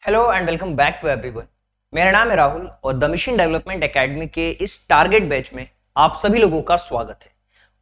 Hello and welcome back to everyone. मेरा नाम है राहुल और द मिशन डेवलपमेंट एकेडमी के इस टारगेट बैच में आप सभी लोगों का स्वागत है।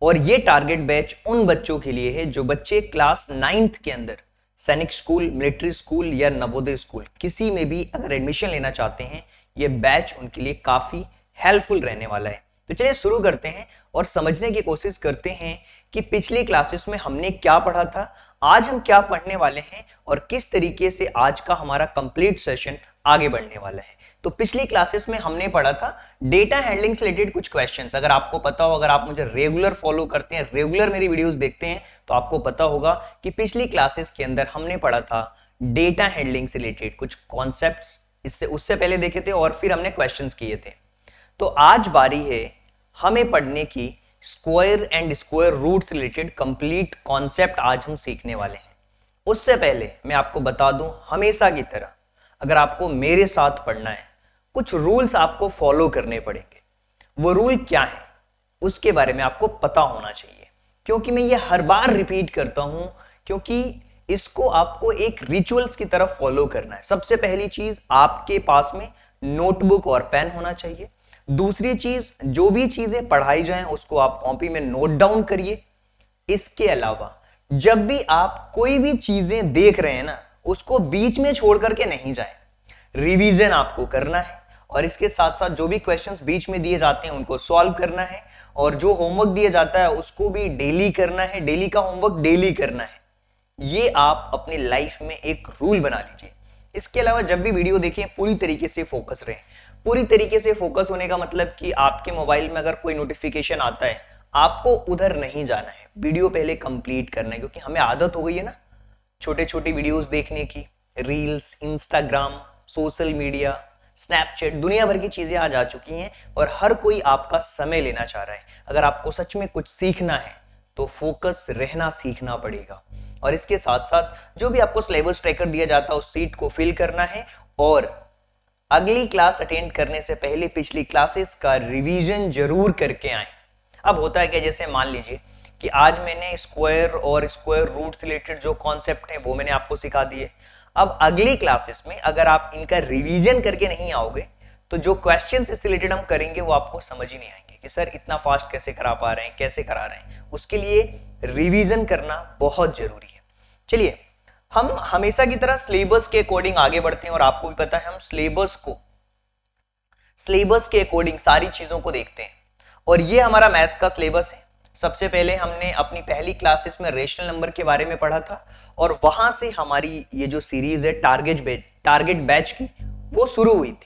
और ये टारगेट बैच उन बच्चों के लिए है जो बच्चे क्लास 9th के अंदर सैनिक स्कूल, मिलिट्री स्कूल या नवोदय स्कूल किसी में भी अगर एडमिशन लेना चाहते हैं, ये बैच उनके लिए काफी हेल्पफुल रहने वाला है। तो चलिए शुरू करते हैं और समझने की कोशिश करते हैं कि पिछली क्लासेस में हमने क्या पढ़ा था, आज हम क्या पढ़ने वाले हैं और किस तरीके से आज का हमारा कंप्लीट सेशन आगे बढ़ने वाला है। तो पिछली क्लासेस में हमने पढ़ा था डेटा हैंडलिंग से रिलेटेड कुछ क्वेश्चंस। अगर आपको पता हो, अगर आप मुझे रेगुलर फॉलो करते हैं, रेगुलर मेरी वीडियोस देखते हैं, तो आपको पता होगा कि पिछली क्लासेस के अंदर हमने पढ़ा था डेटा हैंडलिंग से रिलेटेड कुछ कॉन्सेप्ट्स। इससे उससे पहले देखे थे और फिर हमने क्वेश्चंस किए थे। तो आज बारी है हमें पढ़ने की स्क्वायर एंड स्क्वायर रूट से रिलेटेड कंप्लीट कॉन्सेप्ट आज हम सीखने वाले हैं। उससे पहले मैं आपको बता दूं, हमेशा की तरह अगर आपको मेरे साथ पढ़ना है, कुछ रूल्स आपको फॉलो करने पड़ेंगे। वो रूल क्या है उसके बारे में आपको पता होना चाहिए, क्योंकि मैं ये हर बार रिपीट करता हूं, क्योंकि इसको आपको एक रिचुअल्स की तरफ फॉलो करना है। सबसे पहली चीज, आपके पास में नोटबुक और पेन होना चाहिए। दूसरी चीज, जो भी चीजें पढ़ाई जाएं उसको आप कॉपी में नोट डाउन करिए। इसके अलावा जब भी आप कोई भी चीजें देख रहे हैं ना, उसको बीच में छोड़ करके नहीं जाए, रिवीजन आपको करना है। और इसके साथ साथ जो भी क्वेश्चंस बीच में दिए जाते हैं उनको सॉल्व करना है, और जो होमवर्क दिया जाता है उसको भी डेली करना है। डेली का होमवर्क डेली करना है। ये आप अपनी लाइफ में एक रूल बना लीजिए। इसके अलावा जब भी वीडियो देखें पूरी तरीके से फोकस रहें। पूरी तरीके से फोकस होने का मतलब कि आपके मोबाइल में अगर कोई नोटिफिकेशन आता है, आपको उधर नहीं जाना है, वीडियो पहले कंप्लीट करना है। क्योंकि हमें आदत हो गई है ना छोटे छोटे वीडियोस देखने की, reels, Instagram, social media, Snapchat, दुनिया भर की चीजें आज आ चुकी हैं और हर कोई आपका समय लेना चाह रहा है। अगर आपको सच में कुछ सीखना है तो फोकस रहना सीखना पड़ेगा। और इसके साथ साथ जो भी आपको सिलेबस ट्रैकर दिया जाता है उस सीट को फिल करना है, और अगली क्लास अटेंड करने से पहले पिछली क्लासेस का रिवीजन जरूर करके आए। अब होता है कि जैसे मान लीजिए कि आज मैंने स्क्वायर और स्क्वायर रूट से रिलेटेड जो कॉन्सेप्ट है वो मैंने आपको सिखा दिए। अब अगली क्लासेस में अगर आप इनका रिवीजन करके नहीं आओगे तो जो क्वेश्चन इससे रिलेटेड हम करेंगे वो आपको समझ ही नहीं आएंगे कि सर इतना फास्ट कैसे करा पा रहे हैं, कैसे करा रहे हैं। उसके लिए रिवीजन करना बहुत जरूरी है। चलिए, हम हमेशा की तरह सिलेबस के अकॉर्डिंग आगे बढ़ते हैं, और आपको भी पता है हम सिलेबस के अकॉर्डिंग सारी चीजों को देखते हैं। और ये हमारा मैथ्स का सिलेबस है। सबसे पहले हमने अपनी पहली क्लासेस में रेशनल नंबर के बारे में पढ़ा था, और वहां से हमारी ये जो सीरीज है टारगेट बैच की, वो शुरू हुई थी।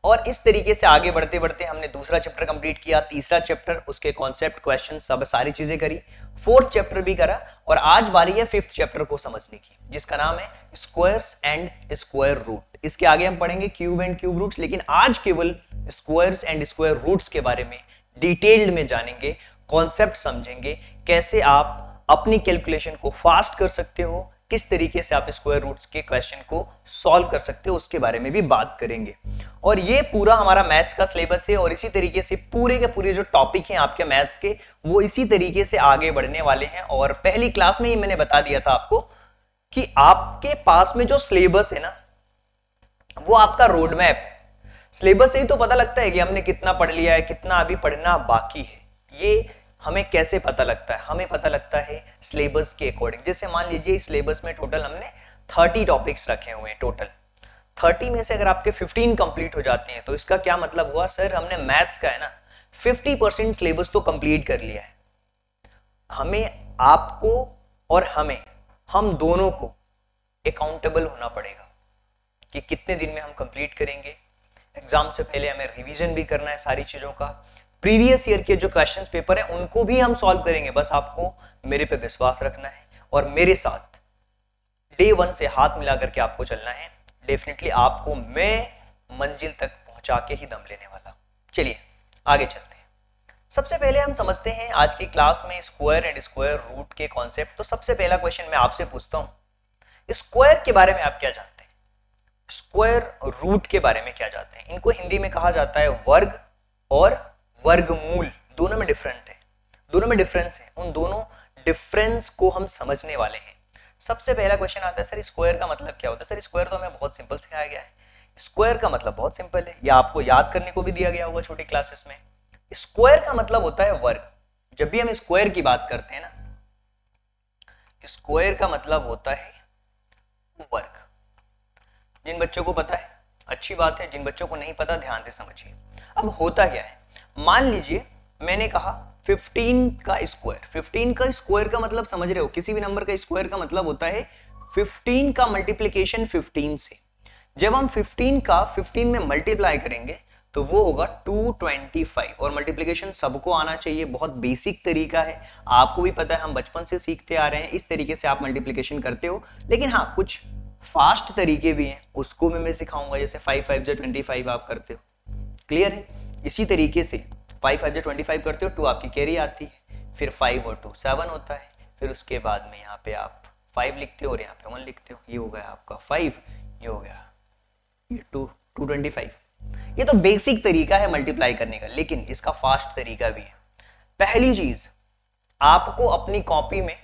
और इस तरीके से आगे बढ़ते बढ़ते हमने दूसरा चैप्टर कंप्लीट किया, तीसरा चैप्टर, उसके कॉन्सेप्ट, क्वेश्चन, सब सारी चीजें करी, फोर्थ चैप्टर भी करा, और आज बारी है फिफ्थ चैप्टर को समझने की, जिसका नाम है स्क्वायर्स एंड स्क्वायर रूट। इसके आगे हम पढ़ेंगे क्यूब एंड क्यूब रूट्स, लेकिन आज केवल स्क्वायर्स एंड स्क्वायर रूट्स के बारे में डिटेल्ड में जानेंगे, कॉन्सेप्ट समझेंगे, कैसे आप अपनी कैलकुलेशन को फास्ट कर सकते हो, किस तरीके से आप स्क्वायर रूट्स के क्वेश्चन को सॉल्व कर सकते हो, उसके बारे में भी बात करेंगे। और ये पूरा हमारा मैथ्स का सिलेबस है, और इसी तरीके से पूरे के पूरे जो टॉपिक हैं आपके मैथ्स के, वो इसी तरीके से आगे बढ़ने वाले हैं। और पहली क्लास में ही मैंने बता दिया था आपको कि आपके पास में जो सिलेबस है ना, वो आपका रोड मैप है। सिलेबस से ही तो पता लगता है कि हमने कितना पढ़ लिया है, कितना अभी पढ़ना बाकी है। ये हमें कैसे पता लगता है? हमें पता लगता है सिलेबस के अकॉर्डिंग। जैसे मान लीजिए इस सिलेबस में टोटल हमने 30 टॉपिक्स रखे हुए हैं। टोटल 30 में से अगर आपके 15 कंप्लीट हो जाते हैं तो इसका क्या मतलब हुआ, सर हमने मैथ्स का है ना 50% सिलेबस तो कंप्लीट कर लिया है। हमें, आपको और हम दोनों को अकाउंटेबल होना पड़ेगा कि कितने दिन में हम कंप्लीट करेंगे। एग्जाम से पहले हमें रिवीजन भी करना है सारी चीजों का। प्रीवियस ईयर के जो क्वेश्चंस पेपर है उनको भी हम सॉल्व करेंगे। बस आपको मेरे पे विश्वास रखना है और मेरे साथ डे 1 से हाथ मिला करके आपको चलना है। डेफिनेटली आपको मैं मंजिल तक पहुंचा के ही दम लेने वाला। चलिए आगे चलते हैं। सबसे पहले हम समझते हैं आज की क्लास में स्क्वायर एंड स्क्वायर रूट के कॉन्सेप्ट। तो सबसे पहला क्वेश्चन मैं आपसे पूछता हूं, स्क्वायर के बारे में आप क्या जानते हैं? स्क्वायर रूट के बारे में क्या जानते हैं? इनको हिंदी में कहा जाता है वर्ग और वर्गमूल। दोनों में डिफरेंस है। उन दोनों डिफरेंस को हम समझने वाले हैं। सबसे पहला क्वेश्चन आता है सर स्क्वायर का मतलब क्या होता है। सर स्क्वायर तो हमें बहुत सिंपल सिखाया गया है। स्क्वायर का मतलब बहुत सिंपल है, या आपको याद करने को भी दिया गया होगा छोटी क्लासेस में। स्क्वायर का मतलब होता है वर्ग। जब भी हम स्क्वायर की बात करते हैं ना, स्क्वायर का मतलब होता है वर्ग। जिन बच्चों को पता है अच्छी बात है, जिन बच्चों को नहीं पता ध्यान से समझिए। अब होता क्या है, मान लीजिए मैंने कहा 15 का स्क्वायर। 15 का स्क्वायर का मतलब समझ रहे हो, किसी भी नंबर का स्क्वायर का मतलब होता है 15 का मल्टीप्लीकेशन 15 से। जब हम 15 का 15 में मल्टीप्लाई करेंगे तो वो होगा 225, और मल्टीप्लिकेशन सबको आना चाहिए, बहुत बेसिक तरीका है, आपको भी पता है, हम बचपन से सीखते आ रहे हैं, इस तरीके से आप मल्टीप्लिकेशन करते हो। लेकिन हाँ, कुछ फास्ट तरीके भी हैं, उसको मैं सिखाऊंगा, जैसे 5 5 जा 25 आप करते हो, क्लियर है। इसी तरीके से 5 5 जा 25 करते हो, 2 आपकी कैरी आती है, फिर 5 और 2 7 होता है, फिर उसके बाद में यहाँ पे आप 5 लिखते हो और यहाँ पे 1 लिखते हो, ये हो गया आपका 5, ये हो गया ये 225। ये तो बेसिक तरीका है मल्टीप्लाई करने का, लेकिन इसका फास्ट तरीका भी है। पहली चीज, आपको अपनी कॉपी में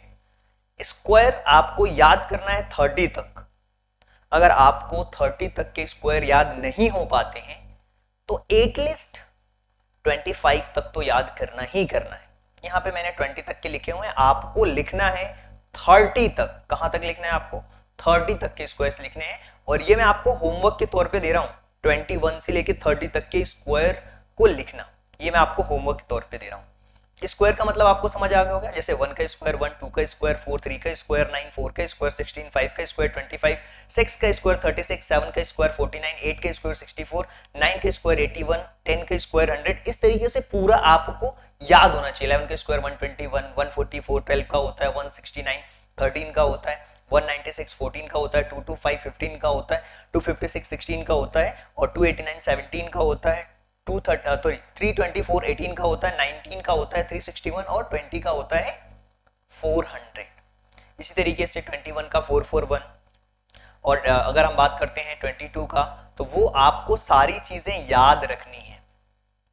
स्क्वायर आपको याद करना है 30 तक। अगर आपको 30 तक के स्क्वायर याद नहीं हो पाते हैं तो एटलीस्ट 25 तक तो याद करना ही करना है। यहां पे मैंने 20 तक के लिखे हुए हैं, आपको लिखना है 30 तक। कहां तक लिखना है आपको? 30 तक के स्क्वायर्स लिखने हैं, और ये मैं आपको होमवर्क के तौर पे दे रहा हूं। 21 से लेके 30 तक के स्क्वायर को लिखना, ये मैं आपको होमवर्क के तौर पे दे रहा हूं। स्क्वायर का मतलब आपको समझ आ गया होगा, जैसे 1 का स्क्वायर 1, 2 का स्क्वायर 4, 3 का स्क्वायर 9, 4 का स्क्वायर 16, 5 का स्क्वायर 25, 6 का स्क्वायर 36, 7 का स्क्वायर 49, 8 का स्क्वायर 64, 9 का स्क्वायर 81, 10 का स्क्वायर 100। इस तरीके से पूरा आपको याद होना चाहिए। 11 का स्क्वायर 121, 144, 12 का होता है 169, 13 का होता है 196, 14 का होता है 225, 15 का होता है 256, 16 का होता है, और 289 17 का होता है, 324 18 का होता है, 19 का होता है 361, और 20 का होता है 400। इसी तरीके से 21 का 441, और अगर हम बात करते हैं 22 का, तो वो आपको सारी चीजें याद रखनी है।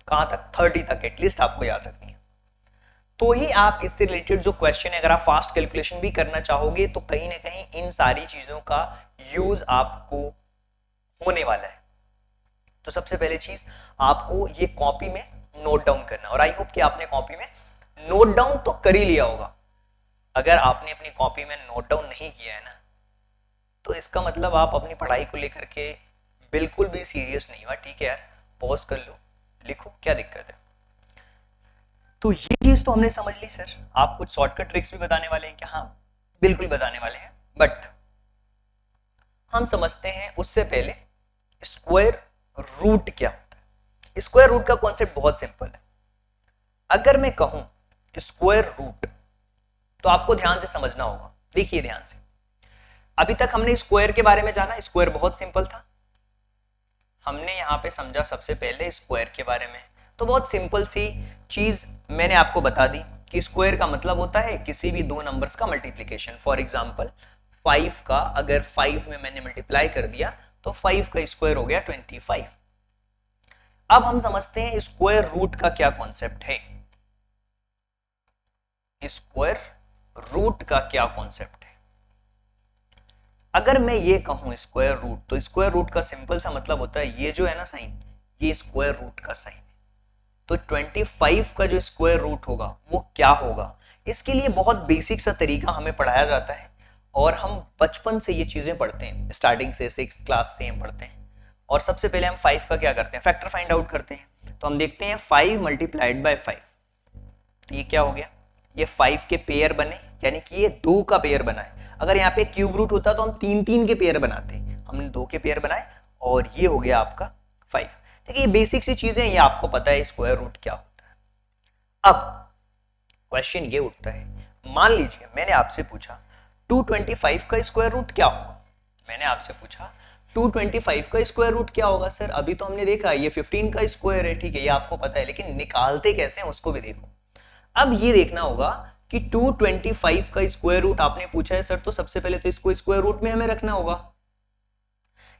कहां तक? 30 तक एटलीस्ट आपको याद रखनी है, तो ही आप इससे रिलेटेड जो क्वेश्चन है, अगर आप फास्ट कैलकुलेशन भी करना चाहोगे तो कहीं ना कहीं इन सारी चीजों का यूज आपको होने वाला है। तो सबसे पहले चीज, आपको ये कॉपी में नोट डाउन करना, और आई होप कि आपने कॉपी में नोट डाउन तो कर ही लिया होगा। अगर आपने अपनी कॉपी में नोट डाउन नहीं किया है ना, तो इसका मतलब आप अपनी पढ़ाई को लेकर के बिल्कुल भी सीरियस नहीं हुआ। ठीक है यार, पॉज कर लो, लिखो, क्या दिक्कत है। तो ये चीज तो हमने समझ ली सर। आप कुछ शॉर्टकट ट्रिक्स भी बताने वाले हैं क्या? हाँ, बिल्कुल बताने वाले हैं, बट हम समझते हैं उससे पहले स्क्वायर रूट क्या होता है। स्क्वायर रूट का कॉन्सेप्ट बहुत सिंपल है। अगर मैं कहूं स्क्वायर रूट, तो आपको ध्यान से समझना होगा। देखिए ध्यान से, अभी तक हमने स्क्वायर के बारे में जाना, स्क्वायर बहुत सिंपल था। हमने यहां पे समझा सबसे पहले स्क्वायर के बारे में, तो बहुत सिंपल सी चीज मैंने आपको बता दी कि स्क्वायर का मतलब होता है किसी भी दो नंबर्स का मल्टीप्लिकेशन। फॉर एग्जांपल 5 का अगर 5 में मैंने मल्टीप्लाई कर दिया तो 5 का स्क्वायर हो गया 25। अब हम समझते हैं स्क्वायर रूट का क्या कॉन्सेप्ट है। स्क्वायर रूट का क्या कॉन्सेप्ट है? अगर मैं ये कहूं स्क्वायर रूट, तो स्क्वायर रूट का सिंपल सा मतलब होता है, ये जो है ना साइन, ये स्क्वायर रूट का साइन है। तो 25 का जो स्क्वायर रूट होगा वो क्या होगा? इसके लिए बहुत बेसिक सा तरीका हमें पढ़ाया जाता है, और हम बचपन से ये चीजें पढ़ते हैं, स्टार्टिंग से 6th क्लास से हम पढ़ते हैं। और सबसे पहले हम 5 का क्या करते हैं? फैक्टर फाइंड आउट करते हैं। तो हम देखते हैं 5 मल्टीप्लाइड बाय 5, तो ये क्या हो गया? ये 5 के पेयर बने, यानी कि ये 2 का पेयर बना है। अगर यहाँ पे क्यूब रूट होता तो हम 3 के पेयर बनाते, हमने 2 के पेयर बनाए, और ये हो गया आपका 5। देखिए ये बेसिक सी चीजें, ये आपको पता है स्क्वायर रूट क्या होता है। अब क्वेश्चन ये उठता है, मान लीजिए मैंने आपसे पूछा 225 का स्क्वायर रूट क्या होगा। मैंने आपसे पूछा 225 का स्क्वायर रूट क्या होगा। सर अभी तो हमने देखा ये 15 का स्क्वायर है, ठीक है, ये आपको पता है, लेकिन निकालते कैसे हैं उसको भी देखो। अब ये देखना होगा कि 225 का स्क्वायर रूट आपने पूछा है सर, तो सबसे पहले तो इसको स्क्वायर रूट में हमें रखना होगा,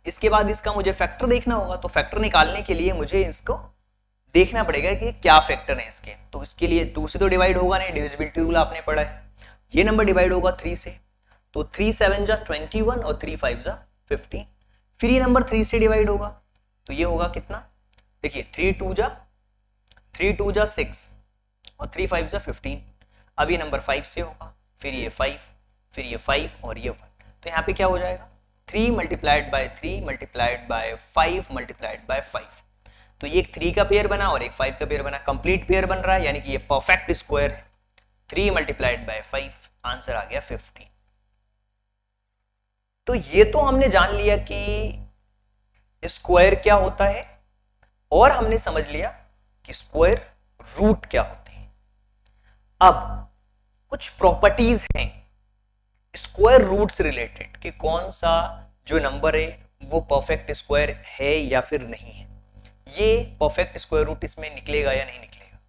इसके बाद इसका मुझे फैक्टर देखना होगा। तो फैक्टर निकालने के लिए मुझे इसको देखना पड़ेगा कि क्या फैक्टर है इसके। तो इसके लिए 2 से तो डिवाइड होगा नहीं, डिविजिबिलिटी रूल आपने पढ़ा है। ये नंबर डिवाइड होगा 3 से, तो 3 7 जा 21 और 3 5 जा 15। फिर ये नंबर 3 से डिवाइड होगा तो ये होगा कितना, देखिए 3 2 जा 6 और 3 5 जा 15। अब ये नंबर 5 से होगा, फिर ये 5, फिर ये 5 और ये 1। तो यहाँ पे क्या हो जाएगा 3 multiplied by 3 multiplied by 5 multiplied by 5। तो ये एक 3 का पेयर बना और एक 5 का पेयर बना, कंप्लीट पेयर बन रहा है, यानी कि ये परफेक्ट स्क्वायर है। 3 मल्टीप्लाइड बाय 5, आंसर आ गया 15। तो ये तो हमने जान लिया कि स्क्वायर क्या होता है और हमने समझ लिया कि स्क्वायर रूट क्या होते हैं। अब कुछ प्रॉपर्टीज हैं स्क्वायर रूट से रिलेटेड कि कौन सा जो नंबर है वो परफेक्ट स्क्वायर है या फिर नहीं है। ये परफेक्ट स्क्वायर रूट इसमें निकलेगा या नहीं निकलेगा।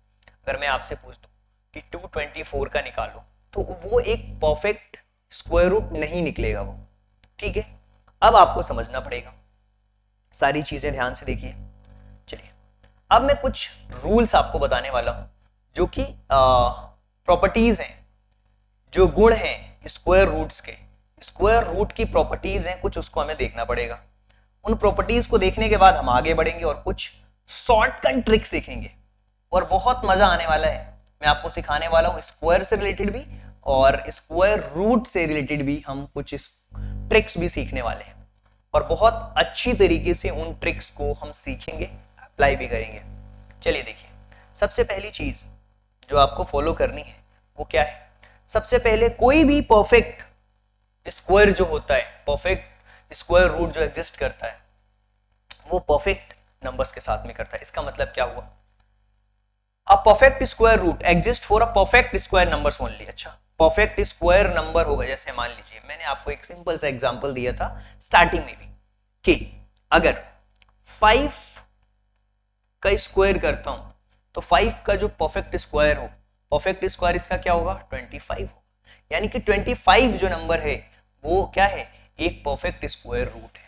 अगर मैं आपसे पूछ दूं कि 224 का निकालो तो वो एक परफेक्ट स्क्वायर रूट नहीं निकलेगा वो, ठीक है। अब आपको समझना पड़ेगा, सारी चीजें ध्यान से देखिए। चलिए अब मैं कुछ रूल्स आपको बताने वाला हूं जो कि प्रॉपर्टीज हैं, जो गुण हैं स्क्वायर रूट्स के। स्क्वायर रूट की प्रॉपर्टीज हैं कुछ, उसको हमें देखना पड़ेगा। उन प्रॉपर्टीज को देखने के बाद हम आगे बढ़ेंगे और कुछ शॉर्टकट ट्रिक्स सीखेंगे और बहुत मजा आने वाला है। मैं आपको सिखाने वाला हूं स्क्वायर से रिलेटेड भी और स्क्वायर रूट से रिलेटेड भी हम कुछ ट्रिक्स भी सीखने वाले हैं और बहुत अच्छी तरीके से उन ट्रिक्स को हम सीखेंगे, अप्लाई भी करेंगे। चलिए देखिए, सबसे पहली चीज जो आपको फॉलो करनी है वो क्या है। सबसे पहले कोई भी परफेक्ट स्क्वायर जो होता है, परफेक्ट स्क्वायर रूट जो एग्जिस्ट करता है वो परफेक्ट नंबर्स के साथ में करता है। इसका मतलब क्या हुआ, a perfect square root exist for a perfect square numbers only. अच्छा, परफेक्ट स्क्वायर नंबर होगा, जैसे मान लीजिए मैंने आपको एक सिंपल सा एग्जांपल दिया था स्टार्टिंग में भी कि अगर 5 का स्क्वायर करता हूं तो 5 का जो परफेक्ट स्क्वायर हो, परफेक्ट स्क्वायर इसका क्या होगा 25 हो, यानी कि 25 जो नंबर है वो क्या है, एक परफेक्ट स्क्वायर रूट है।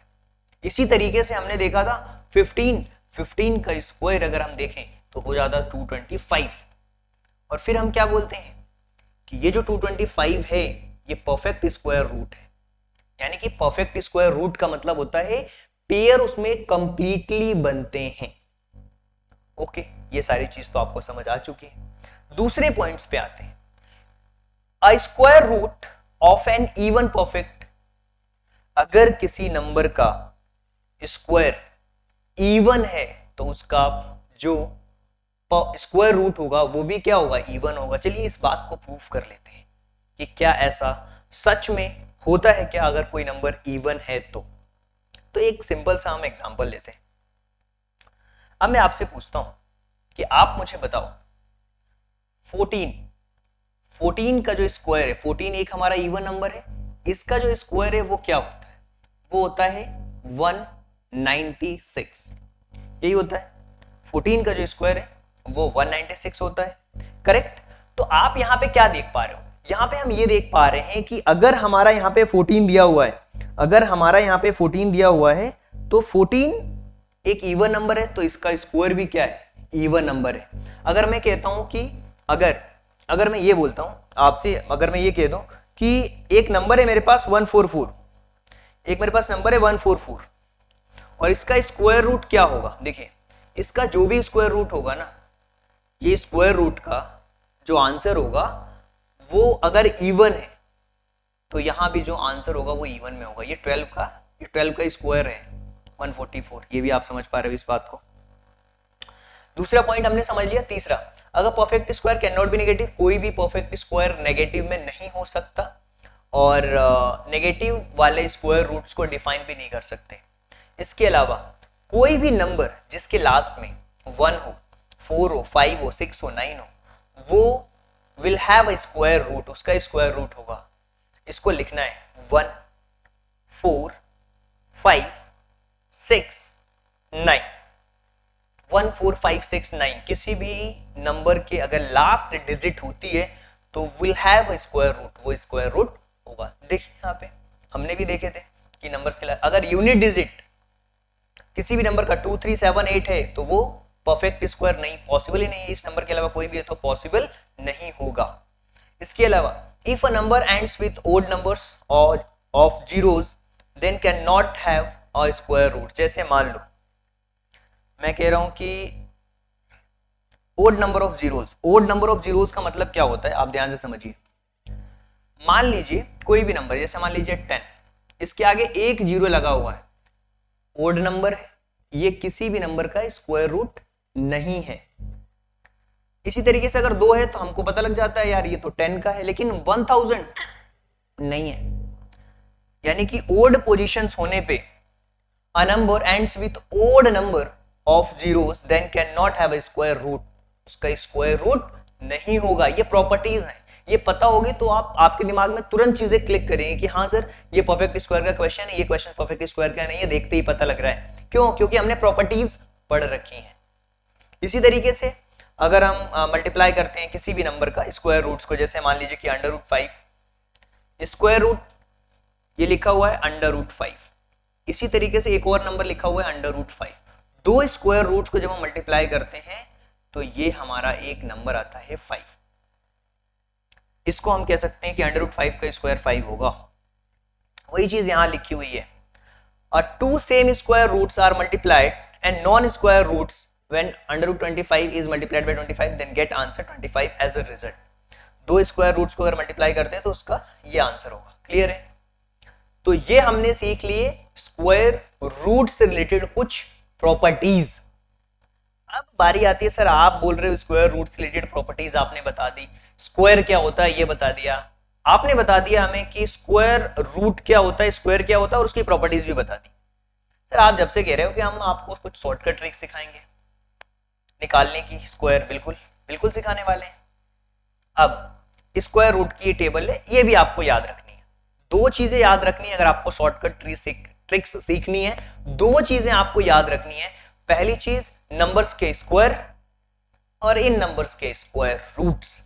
इसी तरीके से हमने देखा था 15 का स्क्वायर अगर हम देखें तो हो जाता 225। और फिर हम क्या बोलते हैं कि ये जो 225 है ये परफेक्ट स्क्वायर रूट है, यानी कि परफेक्ट स्क्वायर रूट का मतलब होता है पेयर उसमें कंप्लीटली बनते हैं। ओके, ये सारी चीज तो आपको समझ आ चुकी है। दूसरे पॉइंट्स पे आते हैं। A square root of an even perfect, अगर किसी नंबर का स्क्वायर इवन है तो उसका जो स्क्वायर रूट होगा वो भी क्या होगा, इवन होगा। चलिए इस बात को प्रूफ कर लेते हैं कि क्या ऐसा सच में होता है क्या अगर कोई नंबर इवन है तो एक सिंपल सा हम एग्जांपल लेते हैं। अब मैं आपसे पूछता हूं कि आप मुझे बताओ 14 का जो स्क्वायर है, 14 एक हमारा इवन नंबर है, इसका जो स्क्वायर है वो क्या होता है, वो होता है 196। यही होता है 14 का जो स्क्वायर है वो 196 होता है, करेक्ट। तो आप यहां पे क्या देख पा रहे हो, यहां पे हम ये देख पा रहे हैं कि अगर हमारा यहां पे 14 दिया हुआ है, अगर हमारा यहां पे 14 दिया हुआ है तो 14 एक इवन नंबर है तो इसका स्क्वायर भी क्या है, इवन नंबर है। अगर मैं कहता हूं कि अगर मैं ये बोलता हूं आपसे, अगर मैं ये कह दूं कि एक नंबर है मेरे पास 144, एक मेरे पास नंबर है 144 और इसका स्क्वायर रूट क्या होगा, देखिए इसका जो भी स्क्वायर रूट होगा ना, ये स्क्वायर रूट का जो आंसर होगा वो अगर इवन है तो यहां भी जो आंसर होगा वो इवन में होगा। ये 12 का स्क्वायर है 144, ये भी आप समझ पा रहे हो इस बात को। दूसरा पॉइंट हमने समझ लिया। तीसरा, अगर perfect square can not be negative, कोई भी परफेक्ट स्क्वायर नेगेटिव में नहीं हो सकता और नेगेटिव वाले स्क्वायर रूट्स को डिफाइन भी नहीं कर सकते। इसके अलावा कोई भी नंबर जिसके लास्ट में 1 हो, 4 हो, 5 हो, 6 हो, 9 हो, वो will have a square root, उसका स्क्वायर रूट होगा। इसको लिखना है 1 4 5 6 9, 1 4 5 6 9 किसी भी नंबर के अगर लास्ट डिजिट होती है तो will have a square root, वो स्क्वायर रूट होगा। देखिए यहाँ पे हमने भी देखे थे कि नंबर्स के अगर यूनिट डिजिट किसी भी नंबर का 2 3 7 8 है तो वो परफेक्ट स्क्वायर नहीं, पॉसिबल ही नहीं है। इस नंबर के अलावा कोई भी है तो पॉसिबल नहीं होगा। इसके अलावा if a number ends with odd numbers और of zeros then can not have a square root. जैसे मान लो मैं कह रहा हूं कि odd number of zeros, odd number of zeros का मतलब क्या होता है आप ध्यान से समझिए। मान लीजिए कोई भी नंबर, जैसे मान लीजिए 10, इसके आगे एक जीरो लगा हुआ है, ओड नंबर है, ये किसी भी नंबर का स्क्वायर रूट नहीं है। इसी तरीके से अगर 2 है तो हमको पता लग जाता है यार ये तो 10 का है, लेकिन 1000 नहीं है। यानी कि ओड पोजीशंस होने पे a number ends with odd number of zeros then can not have a square root, उसका स्क्वायर रूट नहीं होगा। ये प्रॉपर्टीज हैं, ये पता होगी तो आपके दिमाग में तुरंत चीजें क्लिक करेंगे कि हाँ सर ये परफेक्ट स्क्वायर का क्वेश्चन है, ये क्वेश्चन परफेक्ट स्क्वायर का नहीं है, देखते ही पता लग रहा है। क्यों? क्योंकि हमने प्रॉपर्टीज पढ़ रखी हैं। इसी तरीके से अगर हम मल्टीप्लाई करते हैं किसी भी नंबर का स्क्वायर रूट्स को, जैसे मान लीजिए कि √5, स्क्वायर रूट ये लिखा हुआ है √5, इसी तरीके से एक और नंबर लिखा हुआ है √5। दो स्क्वायर रूट्स को जब हम मल्टीप्लाई करते हैं तो ये हमारा एक नंबर आता है 5। इसको हम कह सकते हैं कि √5 का स्क्वायर 5 होगा। वही चीज यहां लिखी हुई है, two same square roots are multiplied and non-square roots when √25 is multiplied by 25 then get answer 25 as a result। दो स्क्वायर रूट्स को अगर मल्टीप्लाई करते हैं तो उसका ये आंसर होगा। क्लियर है? तो ये हमने सीख लिए स्क्वायर रूट से रिलेटेड कुछ प्रॉपर्टीज। अब बारी आती है, सर आप बोल रहे हो स्क्वायर रूट से रिलेटेड प्रॉपर्टीज आपने बता दी, स्क्वायर क्या होता है ये बता दिया, आपने बता दिया हमें कि स्क्वायर रूट क्या होता है, स्क्वायर क्या होता है और उसकी प्रॉपर्टीज भी बता दी। सर आप जब से कह रहे हो कि हम आपको कुछ शॉर्टकट ट्रिक सिखाएंगे निकालने की स्क्वायर, बिल्कुल बिल्कुल सिखाने वाले हैं। अब स्क्वायर रूट की ये टेबल है, ये भी आपको याद रखनी है। दो चीजें याद रखनी है अगर आपको शॉर्टकट ट्रिक्स सीखनी है, दो चीजें आपको याद रखनी है। पहली चीज नंबर्स के स्क्वायर और इन नंबर्स के स्क्वायर रूट्स।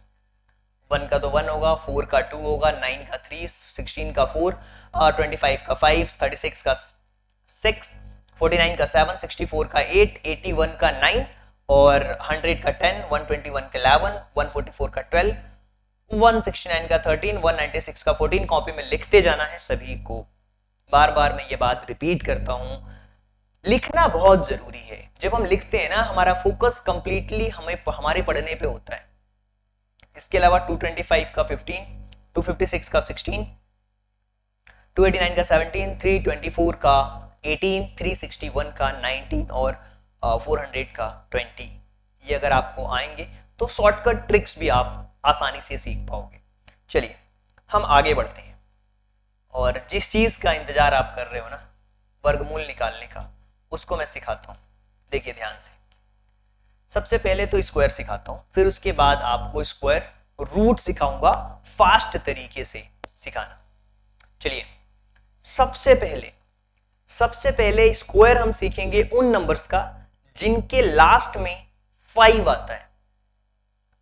1 का तो 1 होगा, 4 का 2 होगा, 9 का 3, 16 का 4, 25 का 5, 36 का 6, 49 का 7, 64 का 8, 81 का 9 और 100 का 10, 121 का 11, 144 का 12, 169 का 13, 196 का 14। कॉपी में लिखते जाना है सभी को। बार बार मैं ये बात रिपीट करता हूं, लिखना बहुत जरूरी है। जब हम लिखते हैं ना हमारा फोकस कंप्लीटली हमारे पढ़ने पे होता है। इसके अलावा 225 का 15, 256 का 16, 289 का 17, 324 का 18, 361 का 19 और 400 का 20। ये अगर आपको आएंगे तो शॉर्टकट ट्रिक्स भी आप आसानी से सीख पाओगे। चलिए हम आगे बढ़ते हैं, और जिस चीज का इंतजार आप कर रहे हो ना वर्गमूल निकालने का, उसको मैं सिखाता हूं। देखिए ध्यान से, सबसे पहले तो स्क्वायर सिखाता हूं, फिर उसके बाद आपको स्क्वायर रूट सिखाऊंगा, फास्ट तरीके से सिखाना। चलिए सबसे पहले स्क्वायर हम सीखेंगे उन नंबर्स का जिनके लास्ट में 5 आता है।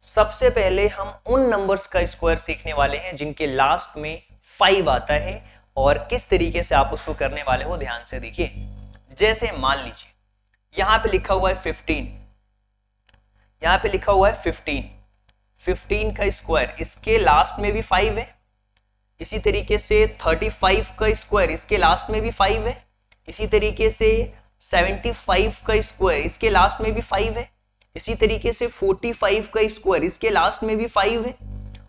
सबसे पहले हम उन नंबर्स का स्क्वायर सीखने वाले हैं जिनके लास्ट में 5 आता है, और किस तरीके से आप उसको करने वाले हो ध्यान से देखिए। जैसे मान लीजिए यहां पे लिखा हुआ है 15, यहां पे लिखा हुआ है 15 का स्क्वायर, इसके लास्ट में भी 5 है। इसी तरीके से 35 का स्क्वायर, इसके लास्ट में भी 5 है। इसी तरीके से 75 का स्क्वायर, इसके लास्ट में भी 5 है। इसी तरीके से 45 का स्क्वायर, इसके लास्ट में भी 5 है।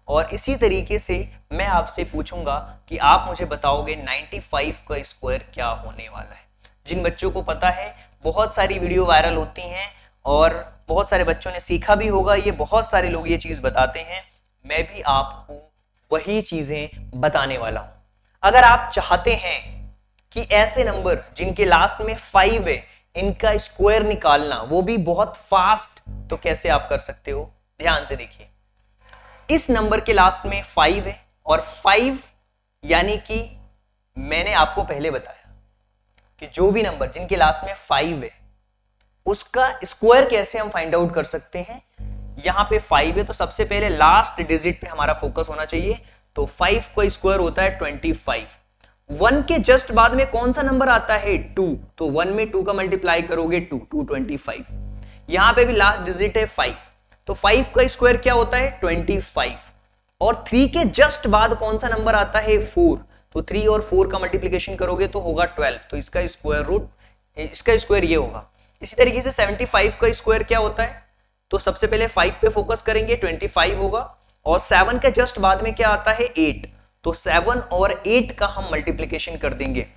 और इसी तरीके से मैं आपसे पूछूंगा कि आप मुझे बताओगे 95 का स्क्वायर क्या होने वाला है। जिन बच्चों को पता है, बहुत सारी वीडियो वायरल होती हैं और बहुत सारे बच्चों ने सीखा भी होगा, ये बहुत सारे लोग ये चीज बताते हैं, मैं भी आपको वही चीजें बताने वाला हूं। अगर आप चाहते हैं कि ऐसे नंबर जिनके लास्ट में 5 है इनका स्क्वायर निकालना, वो भी बहुत फास्ट, तो कैसे आप कर सकते हो ध्यान से देखिए। इस नंबर के लास्ट में 5 है, और 5 यानी कि मैंने आपको पहले बताया कि जो भी नंबर जिनके लास्ट में 5 है उसका स्क्वायर कैसे हम फाइंड आउट कर सकते हैं। यहां पे 5 है तो सबसे पहले लास्ट डिजिट पे हमारा फोकस होना चाहिए। तो 5 का स्क्वायर होता है 25। 1 के जस्ट बाद में कौन सा नंबर आता है 2, तो 1 में 2 का मल्टीप्लाई करोगे 225। यहां पे भी लास्ट डिजिट है 5, तो 5 का स्क्वायर क्या होता है 25। और 3 के जस्ट बाद कौन सा नंबर आता है 4, तो 3 और 4 का मल्टीप्लिकेशन करोगे तो होगा 12, तो इसका स्क्वायर रूट, इसका स्क्वायर ये होगा। इसी तरीके से 75 का स्क्वायर क्या होता है, तो सबसे पहले 5 पे फोकस करेंगे, 25 होगा, और 7 के जस्ट बाद में क्या आता है 8, तो 7 और 8 का हम मल्टीप्लिकेशन कर देंगे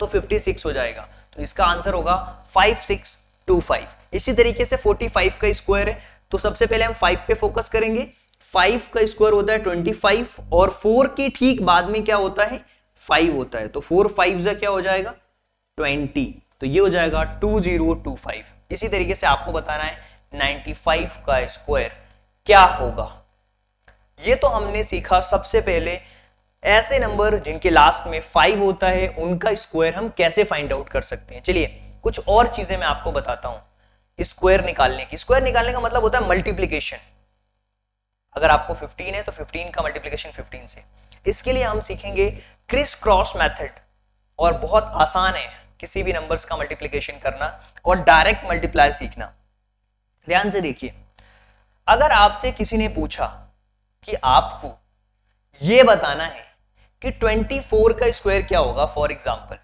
तो 56 हो जाएगा, तो इसका आंसर होगा 5625। इसी तरीके से 45 का स्क्वायर है, तो सबसे पहले हम 5 पे फोकस करेंगे, 5 का स्क्वायर होता है 25 और 4 के ठीक बाद में क्या होता है 5 होता है, तो 4 5 जा क्या हो जाएगा 20, तो ये हो जाएगा 2025। इसी तरीके से आपको बताना है 95 का स्क्वायर क्या होगा। ये तो हमने सीखा सबसे पहले ऐसे नंबर जिनके लास्ट में 5 होता है उनका स्क्वायर हम कैसे फाइंड आउट कर सकते हैं। चलिए कुछ और चीजें मैं आपको बताता हूं स्क्वायर निकालने की। स्क्वायर निकालने का मतलब होता है मल्टीप्लीकेशन। अगर आपको 15 है तो 15 का मल्टीप्लीकेशन 15 से। इसके लिए हम सीखेंगे क्रिस क्रॉस मेथड, और बहुत आसान है किसी भी नंबर्स का मल्टीप्लीकेशन करना और डायरेक्ट मल्टीप्लाई सीखना। ध्यान से देखिए, अगर आपसे किसी ने पूछा कि आपको यह बताना है कि 24 का स्क्वायर क्या होगा, फॉर एग्जांपल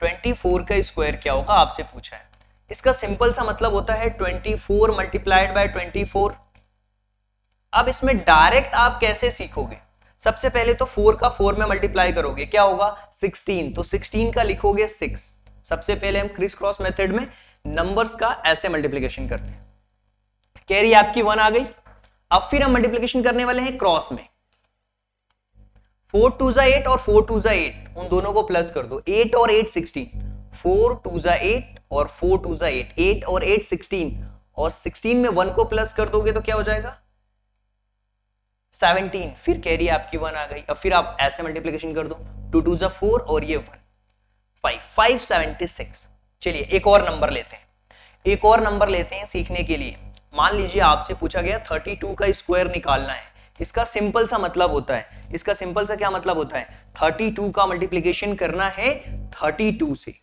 24 का स्क्वायर क्या होगा आपसे पूछा है, इसका सिंपल सा मतलब होता है 24 मल्टीप्लाइड बाय 24। अब इसमें डायरेक्ट आप कैसे सीखोगे, सबसे पहले तो 4 का 4 में मल्टीप्लाई करोगे, क्या होगा 16, तो 16 का लिखोगे 6। सबसे पहले हम क्रिस क्रॉस मेथड में नंबर्स का ऐसे मल्टीप्लिकेशन करते हैं। कैरी आपकी 1 आ गई। अब फिर हम मल्टीप्लिकेशन करने वाले हैं क्रॉस में, 4 2 जा 8 और 4 2 जा 8, उन दोनों को प्लस कर दो, 8 और 8 16, 4 2 जा 8 और 4 2 जा 8, 8 और 8 16, और 16 में 1 को प्लस कर दोगे तो क्या हो जाएगा 17। फिर कैरी आपकी 1 आ गई। अब फिर आप ऐसे मल्टीप्लिकेशन कर दो, 2 2 जा 4 और ये 1 5 576। चलिए एक और नंबर लेते हैं, एक और नंबर लेते हैं सीखने के लिए। मान लीजिए आपसे पूछा गया 32 का स्क्वायर निकालना है। इसका सिंपल सा मतलब होता है, इसका सिंपल सा क्या मतलब होता है, 32 का मल्टीप्लिकेशन करना है 32 से।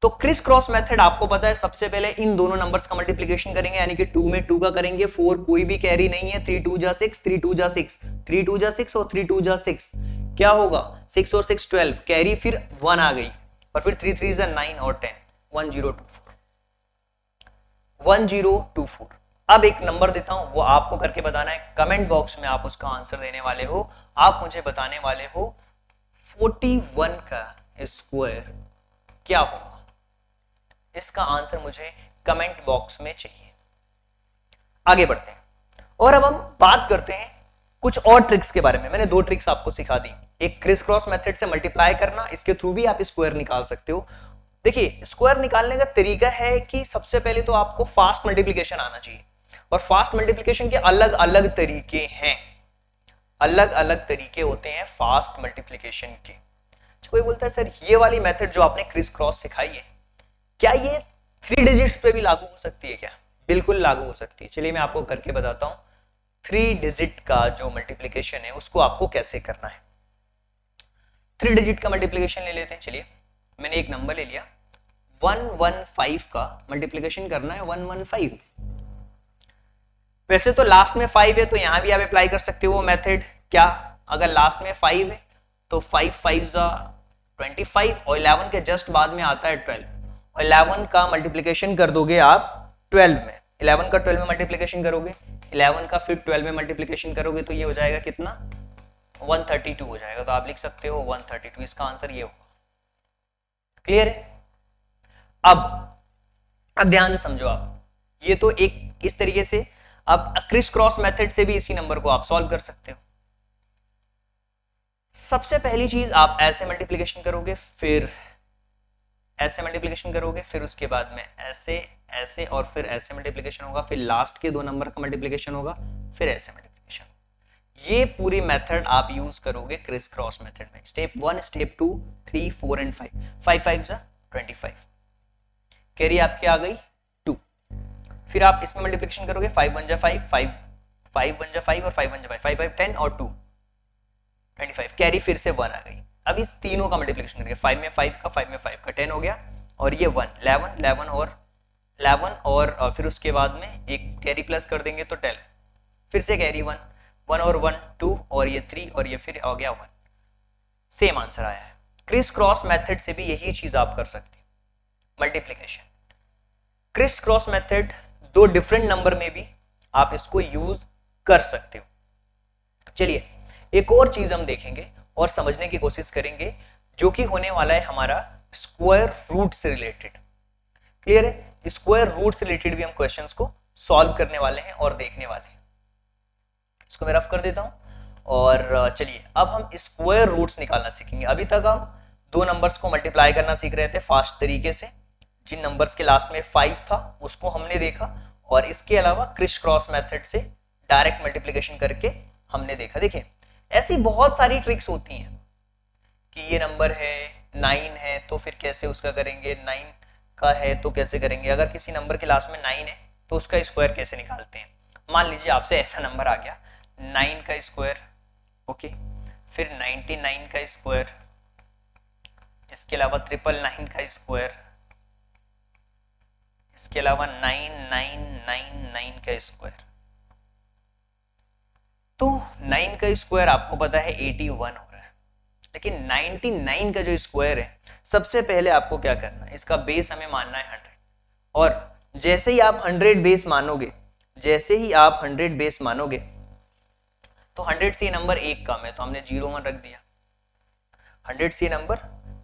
तो क्रिस क्रॉस मेथड आपको पता है, सबसे पहले इन दोनों नंबर्स का मल्टीप्लिकेशन करेंगे, यानी कि 2 में 2 का करेंगे, 4 कोई भी कैरी नहीं है, 3 2 जा 6, 3 2 जा 6, 3 2 जा 6 और 3 2 जा 6, क्या होगा 6 और 6 12, कैरी फिर 1 आ गई, और फिर 3 3 जा 9 और 10, 1024 1024। अब एक नंबर देता हूं, वो आपको करके बताना है, कमेंट बॉक्स में आप उसका आंसर देने वाले हो। आप मुझे बताने वाले हो 41 का स्क्वायर क्या होगा। इसका आंसर मुझे कमेंट बॉक्स में चाहिए। आगे बढ़ते हैं और अब हम बात करते हैं कुछ और ट्रिक्स के बारे में। मैंने 2 ट्रिक्स आपको सिखा दी, एक क्रिस क्रॉस मेथड से मल्टीप्लाई करना, इसके थ्रू भी आप स्क्वायर निकाल सकते हो। देखिए स्क्वायर निकालने का तरीका है कि सबसे पहले तो आपको फास्ट मल्टीप्लिकेशन आना चाहिए, और फास्ट मल्टीप्लिकेशन के अलग अलग तरीके हैं, अलग अलग तरीके होते हैं फास्ट मल्टीप्लिकेशन के। कोई बोलता है सर ये वाली मेथड जो आपने क्रिस क्रॉस सिखाई है, क्या ये 3 डिजिट्स पे भी लागू हो सकती है क्या? बिल्कुल लागू हो सकती है। चलिए मैं आपको करके बताता हूं 3 डिजिट का जो मल्टीप्लिकेशन है उसको आपको कैसे करना है। 3 डिजिट का मल्टीप्लिकेशन ले लेते हैं। चलिए मैंने एक नंबर ले लिया, 115 का मल्टीप्लिकेशन करना है 115। वैसे तो लास्ट में 5 है तो यहां भी आप अप्लाई कर सकते हो वो मेथड। क्या, अगर लास्ट में 5 है तो 5 5 जा 25 और 11 के जस्ट बाद में आता है 12, और 11 का मल्टीप्लिकेशन कर दोगे आप 12 में, 11 का 12 में मल्टीप्लिकेशन करोगे, 11 का फिर 12 में मल्टीप्लिकेशन करोगे तो ये हो जाएगा कितना 132 हो जाएगा। तो आप लिख सकते हो 132, इसका आंसर ये होगा। क्लियर है? अब ध्यान से समझो आप, ये तो एक इस तरीके से अब क्रिस क्रॉस मेथड से भी इसी नंबर को आप सॉल्व कर सकते हो। सबसे पहली चीज आप ऐसे मल्टीप्लिकेशन करोगे, फिर ऐसे मल्टीप्लिकेशन करोगे, फिर उसके बाद में ऐसे ऐसे और फिर ऐसे मल्टीप्लिकेशन होगा, फिर लास्ट के 2 नंबर का मल्टीप्लिकेशन होगा, फिर ऐसे मल्टीप्लिकेशन। ये पूरी मेथड आप यूज करोगे क्रिस क्रॉस मेथड में। Step 1, step 2, 3, 4 and 5। 5 5 जा 25, कैरी आपकी आ गई 2। फिर आप इसमें मल्टीप्लिकेशन करोगे, 5 1 जा 5, 5 1 जा 5 और 5 1 जा 5, 5 5 10 और 2 25, कैरी फिर से 1 आ गई। अब इस तीनों का मल्टीप्लिकेशन करेंगे, 5 में 5 का, 5 में 5 का, 10 हो गया, और ये 1 11 11 और 11 और फिर उसके बाद में एक कैरी प्लस कर देंगे तो 12, फिर से कैरी 1, 1 और 1 2 और ये 3 और ये फिर हो गया 1, सेम आंसर आया है। क्रिस क्रॉस मेथड से भी यही चीज आप कर सकते हैं, मल्टीप्लीकेशन। क्रिस क्रॉस मेथड दो डिफरेंट नंबर में भी आप इसको यूज कर सकते हो। चलिए एक और चीज हम देखेंगे और समझने की कोशिश करेंगे, जो कि होने वाला है हमारा स्क्वायर रूट से रिलेटेड। क्लियर है? स्क्वायर रूट से रिलेटेड भी हम क्वेश्चंस को सॉल्व करने वाले हैं और देखने वाले हैं। इसको मैं रफ कर देता हूं और चलिए अब हम स्क्वायर रूट्स निकालना सीखेंगे। अभी तक हम दो नंबर्स को मल्टीप्लाई करना सीख रहे थे फास्ट तरीके से, जिन नंबर्स के लास्ट में 5 था उसको हमने देखा, और इसके अलावा क्रिस क्रॉस मेथड से डायरेक्ट मल्टीप्लिकेशन करके हमने देखा। देखिए ऐसी बहुत सारी ट्रिक्स होती हैं कि ये नंबर है 9 है तो फिर कैसे उसका करेंगे, 9 का है तो कैसे करेंगे, अगर किसी नंबर के लास्ट में 9 है तो उसका स्क्वायर कैसे निकालते हैं। मान लीजिए आपसे ऐसा नंबर आ गया 9 का स्क्वायर, ओके, फिर 99 का स्क्वायर, इसके अलावा 999 का स्क्वायर, इसके अलावा 9999 का स्क्वायर। तो 9 का स्क्वायर आपको पता है 81 हो रहा है, लेकिन 99 का जो स्क्वायर है सबसे पहले आपको क्या करना है, इसका बेस हमें मानना है 100, और जैसे ही आप 100 बेस मानोगे, जैसे ही आप 100 बेस मानोगे तो 100 से नंबर एक कम है तो हमने 01 रख दिया। 100 से नंबर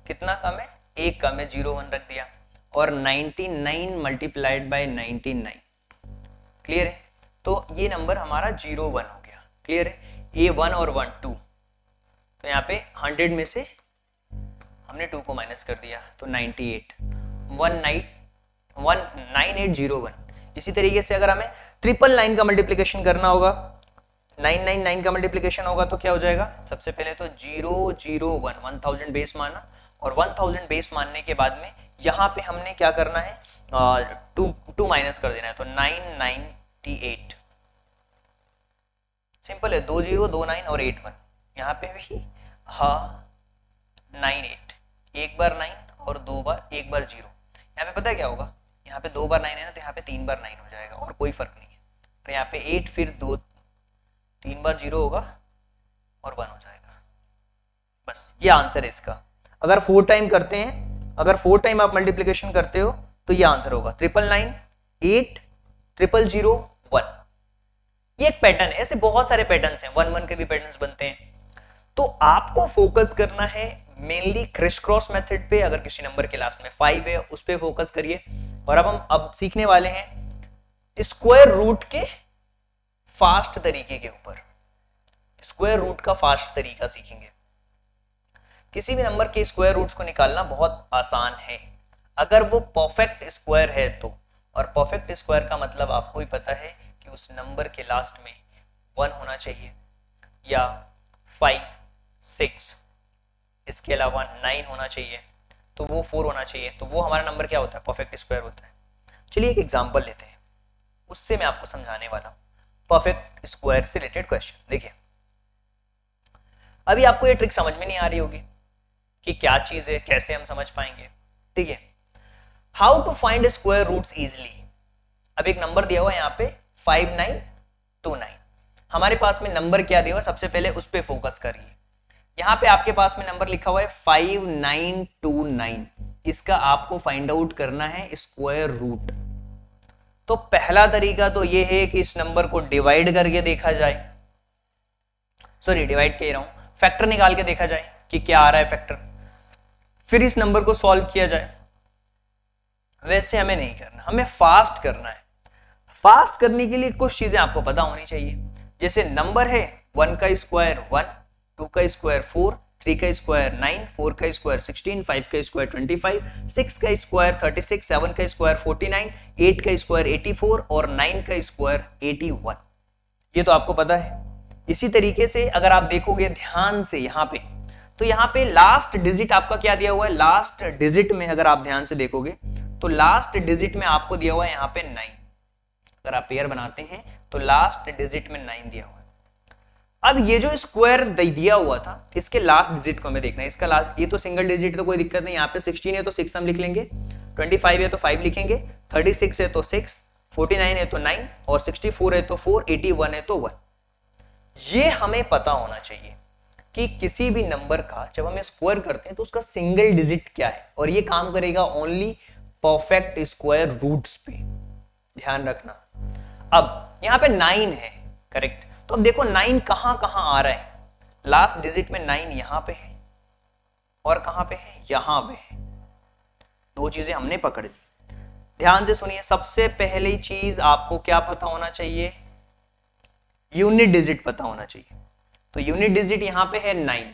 कितना कम है, एक कम है, 01 रख दिया, और 99 मल्टीप्लाइड बाय 99, क्लियर है? तो ये नंबर हमारा 01 हो गया, क्लियर है? ये 1 और 1 2, तो यहाँ पे 100 में से हमने 2 को माइनस कर दिया तो 98 9801। इसी तरीके से अगर हमें 999 का मल्टीप्लिकेशन करना होगा, 999 का मल्टीप्लिकेशन होगा तो क्या हो जाएगा, सबसे पहले तो 001 1000 बेस माना, और 1000 बेस मानने के बाद में यहाँ पे हमने क्या करना है, 2 माइनस कर देना है तो 998। सिंपल है, 20 29 और 81, यहाँ पे भी हाँ 98, एक बार 9 और दो बार, एक बार 0। यहाँ पे पता है क्या होगा, यहाँ पे 2 बार 9 है ना तो यहाँ पे 3 बार 9 हो जाएगा और कोई फर्क नहीं है, और यहाँ पे 8 फिर 3 बार 0 होगा और 1 हो जाएगा। बस ये आंसर है इसका। अगर 4 टाइम करते हैं, अगर 4 टाइम आप मल्टीप्लिकेशन करते हो तो ये आंसर होगा 999 8 000 1। ये एक पैटर्न है, ऐसे बहुत सारे पैटर्न्स हैं, 1 के भी पैटर्न्स बनते हैं। तो आपको फोकस करना है मेनली क्रिस क्रॉस मेथड पे, अगर किसी नंबर के लास्ट में 5 है उस पे फोकस करिए। और अब सीखने वाले हैं स्क्वायर रूट के फास्ट तरीके के ऊपर, स्क्वायर रूट का फास्ट तरीका सीखेंगे। किसी भी नंबर के स्क्वायर रूट्स को निकालना बहुत आसान है अगर वो परफेक्ट स्क्वायर है तो, और परफेक्ट स्क्वायर का मतलब आपको ही पता है कि उस नंबर के लास्ट में 1 होना चाहिए, या 5 6, इसके अलावा 9 होना चाहिए, तो वो 4 होना चाहिए, तो वो हमारा नंबर क्या होता है, परफेक्ट स्क्वायर होता है। चलिए एक एग्जांपल लेते हैं, उससे मैं आपको समझाने वाला हूं परफेक्ट स्क्वायर से रिलेटेड क्वेश्चन। देखिए अभी आपको ये ट्रिक समझ में नहीं आ रही होगी कि क्या चीज है, कैसे हम समझ पाएंगे। ठीक है, how to find square roots easily. अब एक नंबर दिया हुआ है यहाँ पे 5929, हमारे पास में नंबर क्या दिया हुआ, सबसे पहले उस पर फोकस करिए। यहाँ पे आपके पास में नंबर लिखा हुआ है 5929, इसका आपको फाइंड आउट करना है स्क्वायर रूट। तो पहला तरीका तो ये है कि इस नंबर को डिवाइड करके देखा जाए, सॉरी डिवाइड कह रहा हूं, फैक्टर निकाल के देखा जाए कि क्या आ रहा है फैक्टर, फिर इस नंबर को सॉल्व किया जाए। वैसे हमें नहीं करना, हमें फास्ट करना है। फास्ट करने के लिए कुछ चीजें आपको पता होनी चाहिए, जैसे नंबर है 1 का स्क्वायर 1, 2 का स्क्वायर 4, 3 का स्क्वायर 9, 4 का स्क्वायर 16, 5 का स्क्वायर 25, 6 का स्क्वायर 36, 7 का स्क्वायर 49, 8 का स्क्वायर 84 और 9 का स्क्वायर 81। ये तो आपको पता है। इसी तरीके से अगर आप देखोगे ध्यान से यहाँ पे, तो यहाँ पे लास्ट डिजिट आपका क्या दिया हुआ है, लास्ट डिजिट में अगर आप ध्यान से देखोगे तो लास्ट डिजिट में आपको दिया हुआ है यहाँ पे 9। अगर आप पेयर बनाते हैं तो लास्ट डिजिट में 9 दिया हुआ है। अब ये जो स्क्वायर दिया हुआ था इसके लास्ट डिजिट को हमें देखना है, इसका लास्ट, ये तो सिंगल डिजिट तो कोई दिक्कत नहीं, यहाँ पे 16 है तो 6 हम लिख लेंगे, 25 है तो 5 लिखेंगे, 36 है तो 6, 49 है तो 9 और 64 है तो 4, 81 है तो 1। ये हमें पता होना चाहिए कि किसी भी नंबर का जब हम स्क्वायर करते हैं तो उसका सिंगल डिजिट क्या है, और ये काम करेगा ओनली परफेक्ट स्क्वायर रूट्स पे, ध्यान रखना। अब यहां पे 9 है, करेक्ट। तो अब देखो 9 कहां कहां आ रहा है, लास्ट डिजिट में 9 यहां पे है और कहां पे है, यहां पे है। दो चीजें हमने पकड़ ली। ध्यान से सुनिए, सबसे पहली चीज आपको क्या पता होना चाहिए, यूनिट डिजिट पता होना चाहिए। तो यूनिट डिजिट यहां पे है 9।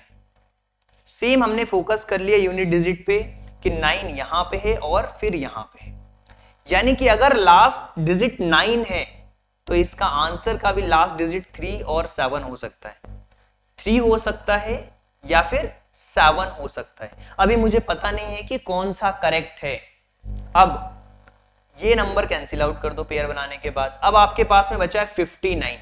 सेम हमने फोकस कर लिया यूनिट डिजिट पे कि 9 यहां पे है और फिर यहां पे है, यानी कि अगर लास्ट डिजिट 9 है तो इसका आंसर का भी लास्ट डिजिट 3 और 7 हो सकता है। 3 हो सकता है या फिर 7 हो सकता है। अभी मुझे पता नहीं है कि कौन सा करेक्ट है। अब ये नंबर कैंसिल आउट कर दो पेयर बनाने के बाद। अब आपके पास में बचा है 59।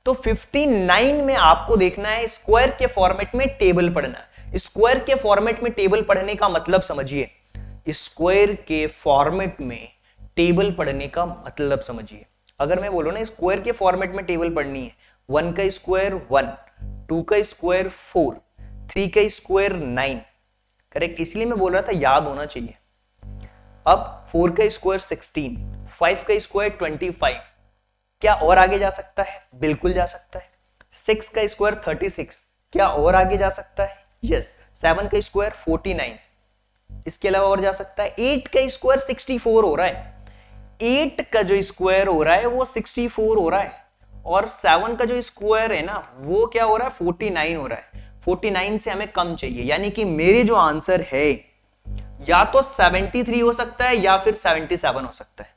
तो 59 में आपको देखना है स्क्वायर के फॉर्मेट में टेबल पढ़ना। स्क्वायर के फॉर्मेट में टेबल पढ़ने का मतलब समझिए, स्क्वायर के फॉर्मेट में टेबल पढ़ने का मतलब समझिए। अगर मैं बोलूं ना स्क्वायर के फॉर्मेट में टेबल पढ़नी है, 1 का स्क्वायर 1, 2 का स्क्वायर 4, 3 का स्क्वायर 9, करेक्ट। इसलिए मैं बोल रहा था याद होना चाहिए। अब 4 का स्क्वायर 16, 5 का स्क्वायर 25, क्या और आगे जा सकता है? बिल्कुल जा सकता है। 6 का स्क्वायर 36, क्या और आगे जा सकता है? यस। 7 का स्क्वायर 49, इसके अलावा और जा सकता है। 8 का स्क्वायर 64 हो रहा है, 8 का जो स्क्वायर हो रहा है वो 64 हो रहा है, और 7 का जो स्क्वायर है ना वो क्या हो रहा है, 49 हो रहा है। 49 से हमें कम चाहिए, यानी कि मेरे जो आंसर है या तो 73 हो सकता है या फिर 77 हो सकता है।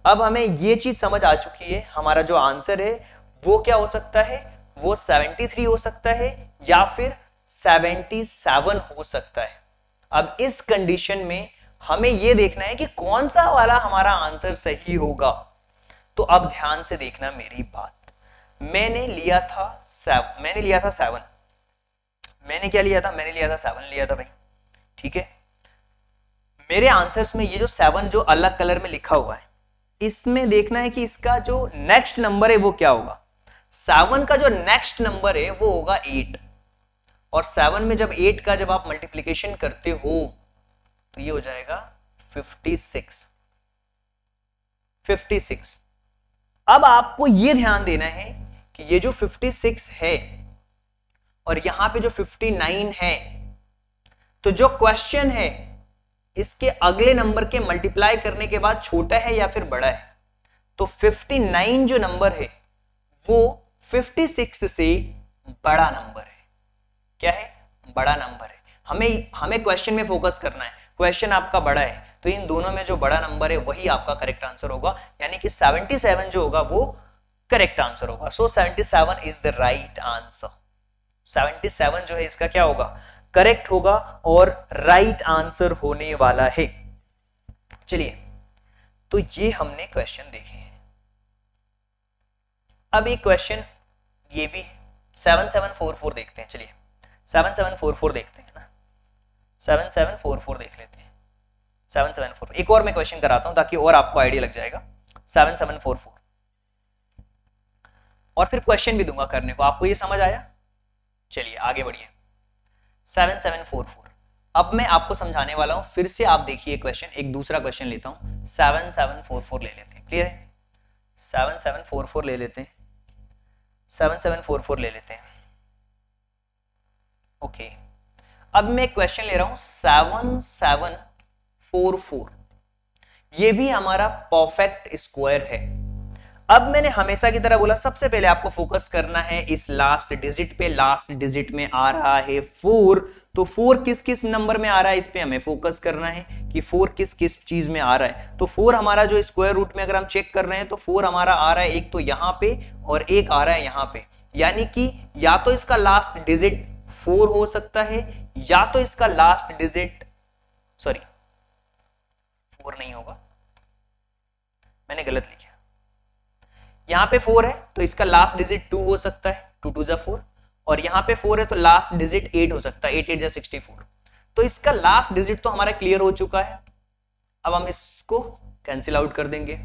अब हमें ये चीज समझ आ चुकी है, हमारा जो आंसर है वो क्या हो सकता है, वो 73 हो सकता है या फिर 77 हो सकता है। अब इस कंडीशन में हमें यह देखना है कि कौन सा वाला हमारा आंसर सही होगा। तो अब ध्यान से देखना मेरी बात। मैंने लिया था 7, मैंने क्या लिया था, 7 लिया था भाई, ठीक है। मेरे आंसर्स में ये जो 7 जो अलग कलर में लिखा हुआ है, इसमें देखना है कि इसका जो नेक्स्ट नंबर है वो क्या होगा। 7 का जो नेक्स्ट नंबर है वो होगा 8, और 7 में जब 8 का जब आप मल्टीप्लीकेशन करते हो तो ये हो जाएगा 56। अब आपको ये ध्यान देना है कि ये जो 56 है और यहां पे जो 59 है, तो जो क्वेश्चन है इसके अगले नंबर के मल्टीप्लाई करने के बाद छोटा है या फिर बड़ा है। तो 59 जो नंबर है वो 56 से बड़ा नंबर है। क्या है? बड़ा नंबर है। हमें क्वेश्चन में फोकस करना है। क्वेश्चन आपका बड़ा है तो इन दोनों में जो बड़ा नंबर है वही आपका करेक्ट आंसर होगा, यानी कि 77 जो होगा वो करेक्ट आंसर होगा। सो 77 इज द राइट आंसर। 77 जो है इसका क्या होगा, करेक्ट होगा और राइट आंसर होने वाला है। चलिए, तो ये हमने क्वेश्चन देखे हैं। अब एक क्वेश्चन ये भी 7744 देखते हैं। चलिए 7744 देखते हैं ना, 7744 देख लेते हैं। 7744 एक और मैं क्वेश्चन कराता हूं ताकि और आपको आइडिया लग जाएगा। 7744 और फिर क्वेश्चन भी दूंगा करने को। आपको ये समझ आया? चलिए आगे बढ़िए। 7744 अब मैं आपको समझाने वाला हूं, फिर से आप देखिए क्वेश्चन। एक दूसरा क्वेश्चन लेता हूं, 7744 ले लेते हैं। क्लियर है? 7744 ले लेते हैं, 7744 ले लेते हैं। ओके, अब मैं क्वेश्चन ले रहा हूं 7744। ये भी हमारा परफेक्ट स्क्वायर है। अब मैंने हमेशा की तरह बोला, सबसे पहले आपको फोकस करना है इस लास्ट डिजिट पे। लास्ट डिजिट में आ रहा है 4, तो 4 किस किस नंबर में आ रहा है इस पे हमें फोकस करना है कि 4 किस किस चीज में आ रहा है। तो 4 हमारा जो स्क्वायर रूट में अगर हम चेक कर रहे हैं तो 4 हमारा आ रहा है एक तो यहां पे और एक आ रहा है यहां पे, यानी कि या तो इसका लास्ट डिजिट 4 हो सकता है या तो इसका लास्ट डिजिट 4 नहीं होगा, मैंने गलत लिखा। यहां पे 4 है तो इसका लास्ट डिजिट 2 हो सकता है, 2 2 जा 4, और यहां पे 4 है तो लास्ट डिजिट 8 हो सकता है, 8 8 जा 64। तो इसका लास्ट डिजिट तो हमारा क्लियर हो चुका है। अब हम इसको कैंसिल आउट कर देंगे।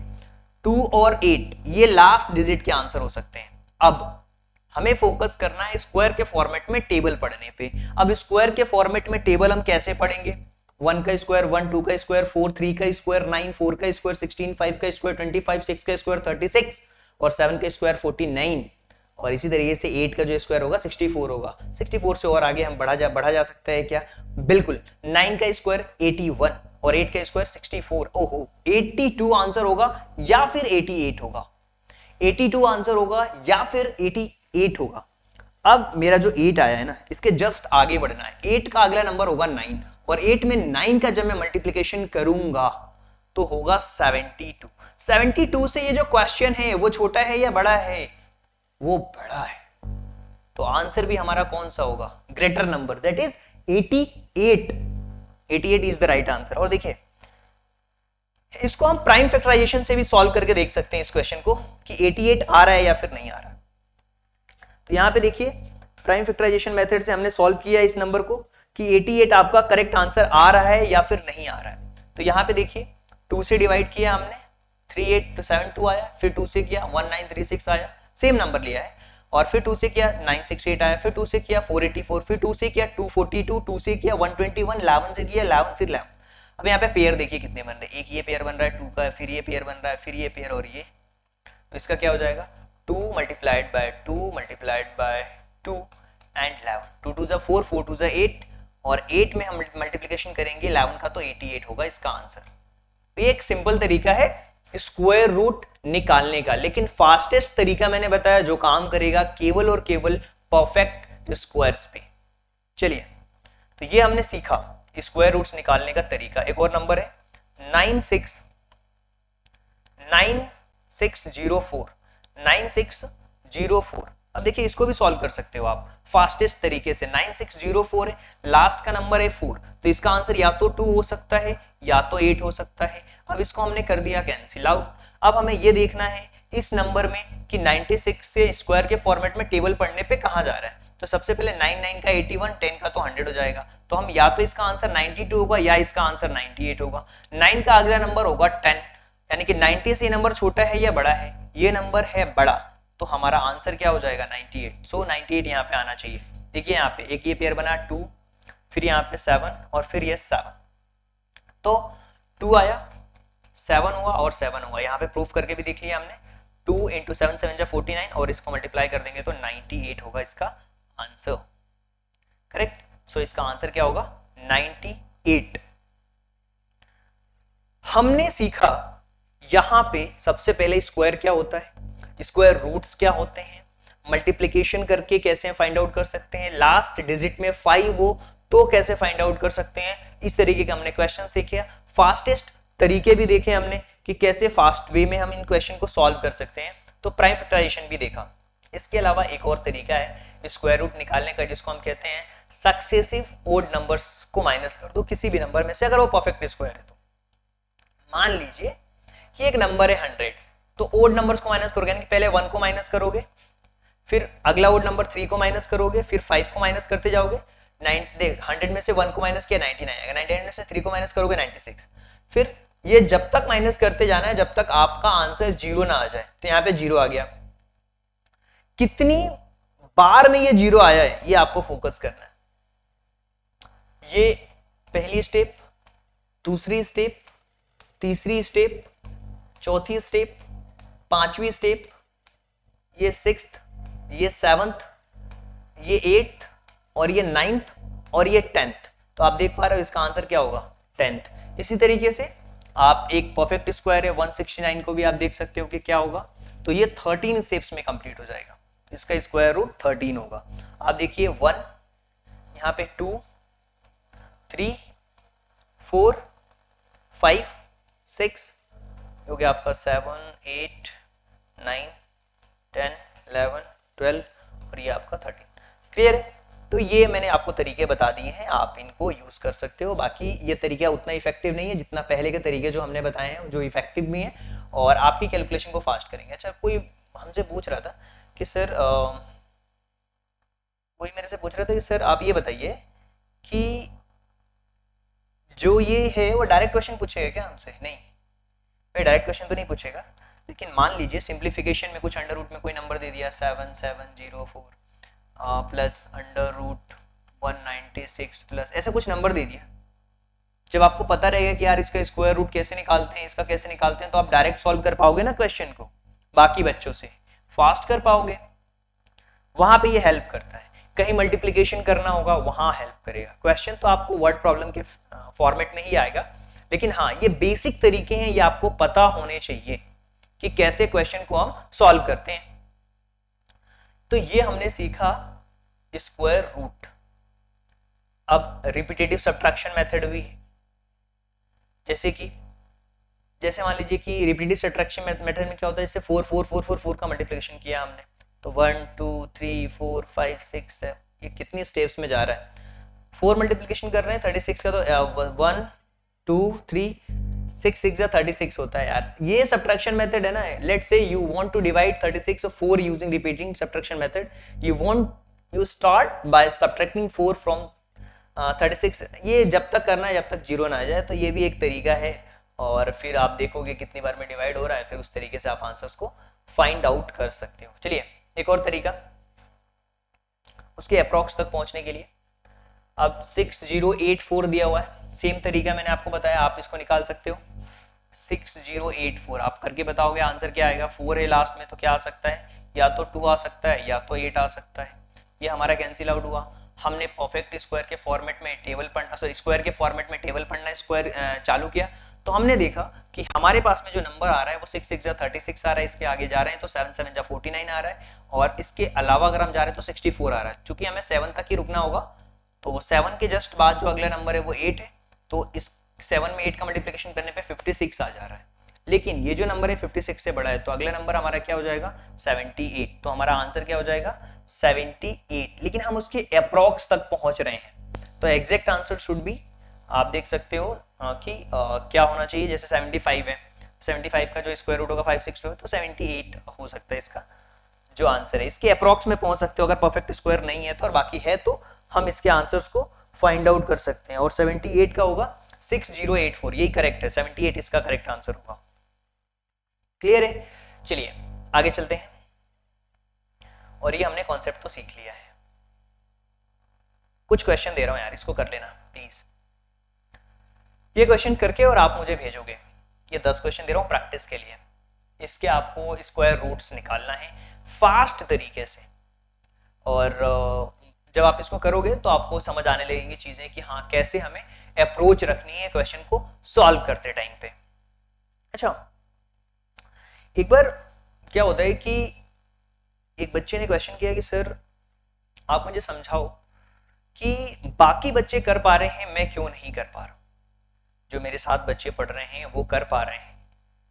2 और 8 ये लास्ट डिजिट के आंसर हो सकते हैं। अब हमें फोकस करना है स्क्वायर के फॉर्मेट में टेबल पढ़ने पे। अब स्क्वायर के फॉर्मेट में टेबल हम कैसे पढ़ेंगे? 1 का स्क्वायर 1, 2 का स्क्वायर 4, 3 का स्क्वायर 9, 4 का स्क्वायर 16, 5 का स्क्वायर 25, 6 का स्क्वायर 36 और 7 का स्क्वायर 49 और इसी तरीके से 8 का जो स्क्वायर होगा 64 होगा। 64 से और आगे हम बढ़ा जा सकता है क्या? बिल्कुल। 9 का स्क्वायर 81 और 8 का स्क्वायर 64। ओहो, 82 आंसर होगा या फिर 88 होगा। 82 आंसर होगा या फिर 88 होगा। अब मेरा जो 8 आया है ना, इसके जस्ट आगे बढ़ना है। 8 का अगला नंबर होगा 9 और 8 में 9 का जब मैं मल्टीप्लिकेशन करूंगा तो होगा 72। 72 से ये जो क्वेश्चन है वो छोटा है या बड़ा है? वो बड़ा है। तो आंसर भी हमारा कौन सा होगा? Greater number, that is 88। 88 is the right answer. और देखिए इसको हम प्राइम फैक्टराइजेशन से भी सॉल्व करके देख सकते हैं इस क्वेश्चन को कि 88 आ रहा है या फिर नहीं आ रहा। तो यहां पे देखिए प्राइम फैक्टराइजेशन मेथड से हमने सॉल्व किया इस नंबर को कि 88 आपका करेक्ट आंसर आ रहा है या फिर नहीं आ रहा है। तो यहां पे देखिए 2 से डिवाइड किया हमने, 3872 आया, फिर 2 से किया 1936 आया, सेम नंबर लिया है। और फिर 2 से किया 968 आया, फिर 2 से किया 484, फिर 2 से किया 242, 2 से किया 121, 11 से किया 11, फिर 11। अब यहाँ पे पेयर देखिए कितने बन रहे हैं। एक ये पेयर बन रहा है 2 का, फिर ये पेयर बन रहा है, फिर ये पेयर और ये। तो इसका क्या हो जाएगा? 2 multiplied by 2 multiplied by 2 and 11। 2 2 जा 4, 4 2 जा 8 और 8 में हम मल्टीप्लिकेशन करेंगे 11 का तो 88 होगा इसका आंसर। तो ये एक सिंपल तरीका है स्क्वायर रूट निकालने का, लेकिन फास्टेस्ट तरीका मैंने बताया जो काम करेगा केवल और केवल परफेक्ट स्क्वायर्स पे। चलिए, तो ये हमने सीखा स्क्वायर रूट्स निकालने का तरीका। एक और नंबर है 9604। अब देखिए इसको भी सॉल्व कर सकते हो आप फास्टेस्ट तरीके से। 9604 है, लास्ट का नंबर है 4, तो इसका आंसर या तो 2 हो सकता है या तो 8 हो सकता है। अब इसको हमने कर दिया कैंसिल आउट। अब हमें ये देखना है इस नंबर में कि 96 से स्क्वायर के फॉर्मेट में टेबल पढ़ने पे कहां जा रहा है। तो सबसे पहले 9 का 81, 10 का तो 100 हो जाएगा। तो हम या तो इसका आंसर 92 होगा या इसका आंसर 98 होगा। 9 का अगला नंबर होगा 10, यानी कि 90 से ये नंबर छोटा है या बड़ा है? ये नंबर है बड़ा, तो हमारा आंसर क्या हो जाएगा? 98। सो 98 यहाँ पे आना चाहिए। देखिए यहाँ पे एक ये पेयर बना 2, फिर यहाँ पे 7 और फिर ये 7, तो 2 आया, 7 हुआ और 7 हुआ। यहाँ पे प्रूफ करके भी देख लिया हमने। 2 × 7 7 49 और इसको मल्टीप्लाई कर देंगे तो 98 होगा इसका आंसर। करेक्ट। सो इसका आंसर क्या होगा? 98। हमने सीखा यहां पे सबसे पहले स्क्वायर क्या होता है, स्क्वायर रूट्स क्या होते हैं, मल्टीप्लिकेशन करके कैसे फाइंड आउट कर सकते हैं, लास्ट डिजिट में 5 हो तो कैसे फाइंड आउट कर सकते हैं। इस तरीके के हमने क्वेश्चन सीखे। फास्टेस्ट तरीके भी देखे हमने कि कैसे फास्ट वे में हम इन क्वेश्चन को सॉल्व कर सकते हैं। तो प्राइम फैक्टराइजेशन भी देखा। इसके अलावा एक और तरीका है स्क्वायर रूट निकालने का, जिसको हम कहते हैं सक्सेसिव ओड नंबर्स को माइनस कर दो किसी भी नंबर में से, अगर वो परफेक्ट स्क्वायर है तो। मान लीजिए कि एक नंबर है 100, तो ओड नंबर्स को माइनस करोगे, यानी पहले 1 को माइनस करोगे, फिर अगला ओड नंबर 3 को माइनस करोगे, फिर 5 को माइनस करते जाओगे। 100 में से 1 को माइनस किया 99 आएगा, 99 में से 3 को माइनस करोगे 96। फिर ये जब तक माइनस करते जाना है जब तक आपका आंसर 0 ना आ जाए। तो यहाँ पे 0 आ गया। कितनी बार में ये 0 आया है ये आपको फोकस करना है। ये पहली स्टेप, दूसरी स्टेप, तीसरी स्टेप, चौथी स्टेप, पांचवी स्टेप, ये 6th, ये 7th, ये 8th और ये 9th और ये 10th। तो आप देख पा रहे हो इसका आंसर क्या होगा? 10th। इसी तरीके से आप एक परफेक्ट स्क्वायर है 169 को भी आप देख सकते हो कि क्या होगा। तो ये 13 स्टेप्स में कंप्लीट हो जाएगा। इसका स्क्वायर रूट 13 होगा। आप देखिए 1, यहाँ पे 2, 3, 4, 5, 6 हो गया आपका 7, 8, 9, 10, 11, 12 और ये आपका 13। क्लियर है? तो ये मैंने आपको तरीके बता दिए हैं, आप इनको यूज कर सकते हो। बाकी ये तरीका उतना इफेक्टिव नहीं है जितना पहले के तरीके जो हमने बताए हैं, जो इफेक्टिव भी हैं और आपकी कैलकुलेशन को फास्ट करेंगे। अच्छा, कोई हमसे पूछ रहा था कि सर कोई मेरे से पूछ रहा था कि सर आप ये बताइए कि जो ये है वो डायरेक्ट क्वेश्चन पूछेगा क्या हमसे? नहीं, डायरेक्ट क्वेश्चन तो नहीं पूछेगा, लेकिन मान लीजिए सिंप्लीफिकेशन में कुछ अंडर रूट में कोई नंबर दे दिया 7704 प्लस अंडर रूट 196 प्लस ऐसा कुछ नंबर दे दिया। जब आपको पता रहेगा कि यार इसका स्क्वायर रूट कैसे निकालते हैं, इसका कैसे निकालते हैं, तो आप डायरेक्ट सॉल्व कर पाओगे ना क्वेश्चन को, बाकी बच्चों से फास्ट कर पाओगे। वहां पे ये हेल्प करता है। कहीं मल्टीप्लीकेशन करना होगा वहां हेल्प करेगा। क्वेश्चन तो आपको वर्ड प्रॉब्लम के फॉर्मेट में ही आएगा, लेकिन हाँ ये बेसिक तरीके हैं, ये आपको पता होने चाहिए कि कैसे क्वेश्चन को हम सॉल्व करते हैं। तो ये हमने सीखा स्क्वायर रूट। अब रिपीटेटिव सब्ट्रैक्शन मेथड भी है, जैसे मान लीजिए कि रिपीटेटिव सब्ट्रैक्शन मेथड में क्या होता है, जैसे 4 4 4 4 4 का मल्टीप्लिकेशन किया हमने, तो 1 2 3 4 5 6 7 ये कितनी स्टेप्स में जा रहा है, 4 मल्टीप्लिकेशन कर रहे हैं 36 का, तो 1 2 3 6 6 या 36 होता है यार। ये सब्ट्रैक्शन मेथड है ना। Let's say you want to divide 36 और 4 using repeating subtraction method, you start by subtracting 4 from 36। ये जब तक करना है जब तक जीरो ना आ जाए, तो ये भी एक तरीका है। और फिर आप देखोगे कितनी बार में डिवाइड हो रहा है, फिर उस तरीके से आप आंसर्स को फाइंड आउट कर सकते हो। चलिए एक और तरीका उसके अप्रॉक्स तक पहुंचने के लिए। अब 6084 दिया हुआ है, सेम तरीका मैंने आपको बताया, आप इसको निकाल सकते हो। 6084 आप करके बताओगे आंसर क्या आएगा। 4 है लास्ट में, तो क्या आ सकता है, या तो 2 आ सकता है या तो 8 आ सकता है। ये हमारा कैंसिल आउट हुआ। हमने परफेक्ट स्क्वायर के फॉर्मेट में टेबल पढ़ना, सॉरी स्क्वायर के फॉर्मेट में टेबल पढ़ना स्क्वायर चालू किया, तो हमने देखा कि हमारे पास में जो नंबर आ रहा है वो 6 6 36 आ रहा है, इसके आगे जा रहे हैं तो 7 7 49 आ रहा है, और इसके अलावा अगर हम जा रहे हैं तो 64 आ रहा है। चूंकि हमें 7 तक ही रुकना होगा, तो 7 के जस्ट बाद जो अगला नंबर है वो 8 है, तो इस 7 में 8 का मल्टीप्लिकेशन करने पे 56 आ जा रहा है। लेकिन ये जो नंबर है 56 से बड़ा है, तो अगला नंबर हमारा क्या हो जाएगा 78। तो हमारा आंसर क्या हो जाएगा 78। लेकिन हम उसके अप्रॉक्स तक पहुंच रहे हैं, तो एग्जैक्ट आंसर शुड बी, आप देख सकते हो कि क्या होना चाहिए। जैसे 75 है, 75 का जो स्क्वायर रूट होगा 562 है, तो 78 हो सकता है इसका जो आंसर है। इसके अप्रॉक्स में पहुंच सकते हो अगर परफेक्ट स्क्वायर नहीं है तो, और बाकी है तो हम इसके आंसर्स को फाइंड आउट कर सकते हैं। और 78 का होगा 6084, यही करेक्ट है, 78 इसका करेक्ट आंसर होगा। क्लियर है? चलिए आगे चलते हैं। और ये हमने कॉन्सेप्ट तो सीख लिया है। कुछ क्वेश्चन दे रहा हूं यार, इसको कर लेना प्लीज। ये क्वेश्चन करके और आप मुझे भेजोगे। ये 10 क्वेश्चन दे रहा हूं प्रैक्टिस के लिए। इसके आपको स्क्वायर रूट्स निकालना है फास्ट तरीके से, और जब आप इसको करोगे तो आपको समझ आने लगेंगी चीजें कि हाँ कैसे हमें अप्रोच रखनी है क्वेश्चन को सॉल्व करते टाइम पे। अच्छा, एक बार क्या होता है कि एक बच्चे ने क्वेश्चन किया कि सर आप मुझे समझाओ कि बाकी बच्चे कर पा रहे हैं, मैं क्यों नहीं कर पा रहा हूं। जो मेरे साथ बच्चे पढ़ रहे हैं वो कर पा रहे हैं,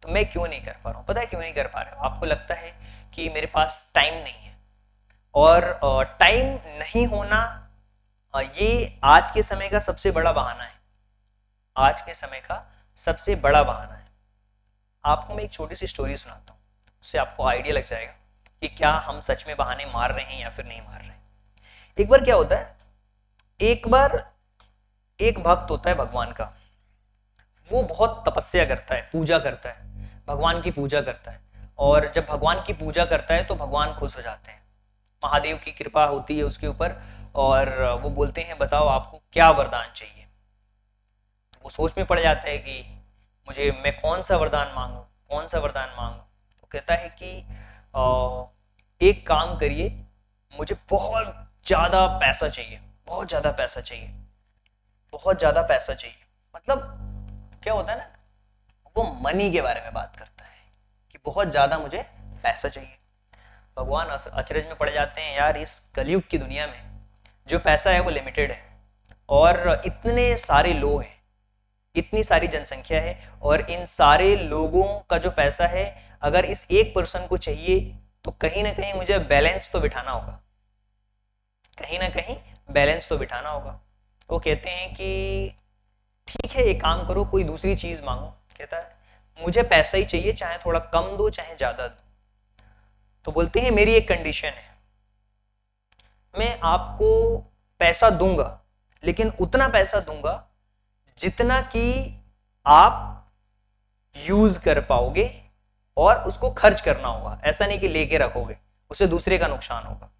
तो मैं क्यों नहीं कर पा रहा हूं। पता है क्यों नहीं कर पा रहे हो? आपको लगता है कि मेरे पास टाइम नहीं है, और टाइम नहीं होना ये आज के समय का सबसे बड़ा बहाना है। आज के समय का सबसे बड़ा बहाना है। आपको मैं एक छोटी सी स्टोरी सुनाता हूँ, उससे आपको आइडिया लग जाएगा कि क्या हम सच में बहाने मार रहे हैं या फिर नहीं मार रहे हैं। एक बार क्या होता है, एक बार एक भक्त होता है भगवान का, वो बहुत तपस्या करता है, पूजा करता है, भगवान की पूजा करता है। और जब भगवान की पूजा करता है तो भगवान खुश हो जाते हैं, महादेव की कृपा होती है उसके ऊपर, और वो बोलते हैं बताओ आपको क्या वरदान चाहिए। तो वो सोच में पड़ जाता है कि मैं कौन सा वरदान मांगू, कौन सा वरदान मांगू। तो कहता है कि एक काम करिए, मुझे बहुत ज्यादा पैसा चाहिए, बहुत ज्यादा पैसा चाहिए, बहुत ज्यादा पैसा चाहिए। मतलब क्या होता है ना, वो मनी के बारे में बात करता है कि बहुत ज्यादा मुझे पैसा चाहिए। भगवान अचरज में पड़ जाते हैं, यार इस कलयुग की दुनिया में जो पैसा है वो लिमिटेड है, और इतने सारे लोग हैं, इतनी सारी जनसंख्या है, और इन सारे लोगों का जो पैसा है अगर इस एक पर्सन को चाहिए तो कहीं ना कहीं मुझे बैलेंस तो बिठाना होगा, कहीं ना कहीं बैलेंस तो बिठाना होगा। वो कहते हैं कि ठीक है एक काम करो, कोई दूसरी चीज मांगो। कहता है मुझे पैसा ही चाहिए, चाहे थोड़ा कम दो चाहे ज्यादा दो। तो बोलते हैं मेरी एक कंडीशन है, मैं आपको पैसा दूंगा लेकिन उतना पैसा दूंगा जितना कि आप यूज कर पाओगे और उसको खर्च करना होगा, ऐसा नहीं कि लेके रखोगे, उससे दूसरे का नुकसान होगा।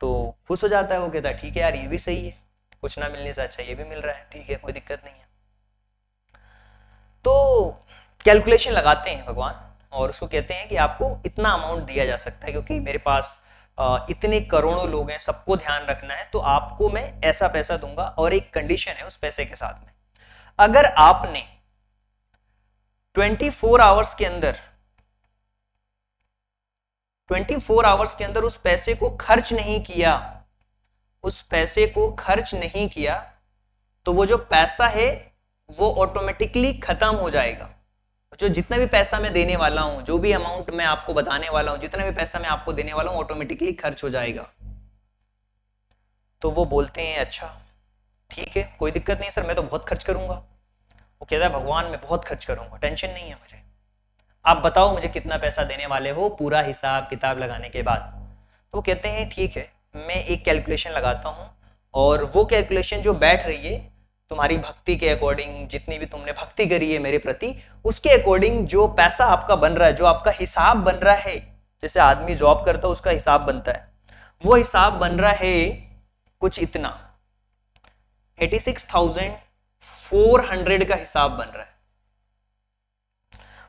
तो खुश हो जाता है, वो कहता है ठीक है यार ये भी सही है, कुछ ना मिलने से अच्छा ये भी मिल रहा है, ठीक है कोई दिक्कत नहीं है। तो कैलकुलेशन लगाते हैं भगवान और उसको कहते हैं कि आपको इतना अमाउंट दिया जा सकता है, क्योंकि मेरे पास इतने करोड़ों लोग हैं, सबको ध्यान रखना है, तो आपको मैं ऐसा पैसा दूंगा। और एक कंडीशन है उस पैसे के साथ में, अगर आपने 24 आवर्स के अंदर 24 आवर्स के अंदर उस पैसे को खर्च नहीं किया, उस पैसे को खर्च नहीं किया, तो वो जो पैसा है वो ऑटोमेटिकली खत्म हो जाएगा। जो जितना भी पैसा मैं देने वाला हूं, जो भी अमाउंट मैं आपको बताने वाला हूं, जितना भी पैसा मैं आपको देने वाला हूं, ऑटोमेटिकली खर्च हो जाएगा। तो वो बोलते हैं अच्छा ठीक है कोई दिक्कत नहीं सर, मैं तो बहुत खर्च करूंगा। वो कहता है भगवान मैं बहुत खर्च करूंगा, टेंशन नहीं है मुझे, आप बताओ मुझे कितना पैसा देने वाले हो पूरा हिसाब किताब लगाने के बाद। तो वो कहते हैं ठीक है मैं एक कैलकुलेशन लगाता हूं, और वो कैलकुलेशन जो बैठ रही है तुम्हारी भक्ति के अकॉर्डिंग, जितनी भी तुमने भक्ति करी है मेरे प्रति, उसके अकॉर्डिंग जो पैसा आपका बन रहा है, जो आपका हिसाब बन रहा है, जैसे आदमी जॉब करता है उसका हिसाब बनता है, वो हिसाब बन रहा है कुछ इतना 86,400 का हिसाब बन रहा है।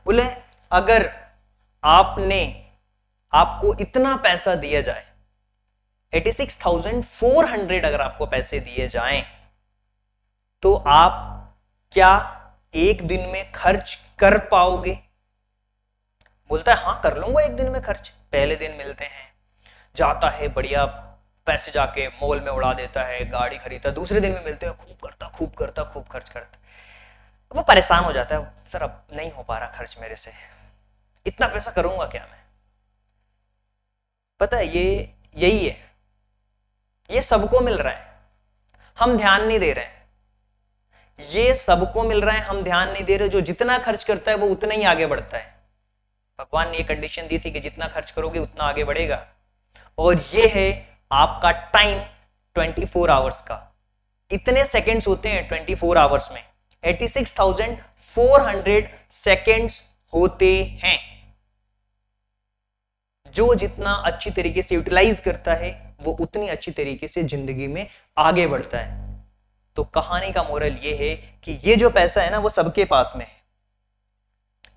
बोले अगर आपको इतना पैसा दिया जाए, 86,400 अगर आपको पैसे दिए जाएं, तो आप क्या एक दिन में खर्च कर पाओगे? बोलता है हाँ कर लूंगा एक दिन में खर्च। पहले दिन मिलते हैं, जाता है बढ़िया पैसे जाके मॉल में उड़ा देता है, गाड़ी खरीदता, दूसरे दिन में मिलते हैं खूब खर्च करता। वो परेशान हो जाता है, सर अब नहीं हो पा रहा खर्च मेरे से, इतना पैसा करूंगा क्या मैं। पता है यही है, ये सबको मिल रहा है, हम ध्यान नहीं दे रहे हैं। ये सबको मिल रहा है, हम ध्यान नहीं दे रहे। जो जितना खर्च करता है वो उतना ही आगे बढ़ता है। भगवान ने ये कंडीशन दी थी कि जितना खर्च करोगे उतना आगे बढ़ेगा। और ये है आपका टाइम 24 आवर्स का। इतने सेकंड्स होते हैं 24 आवर्स में, 86,400 सेकंड्स होते हैं। जो जितना अच्छी तरीके से यूटिलाइज करता है वो उतनी अच्छी तरीके से जिंदगी में आगे बढ़ता है। तो कहानी का मोरल ये है कि ये जो पैसा है ना वो सबके पास में है,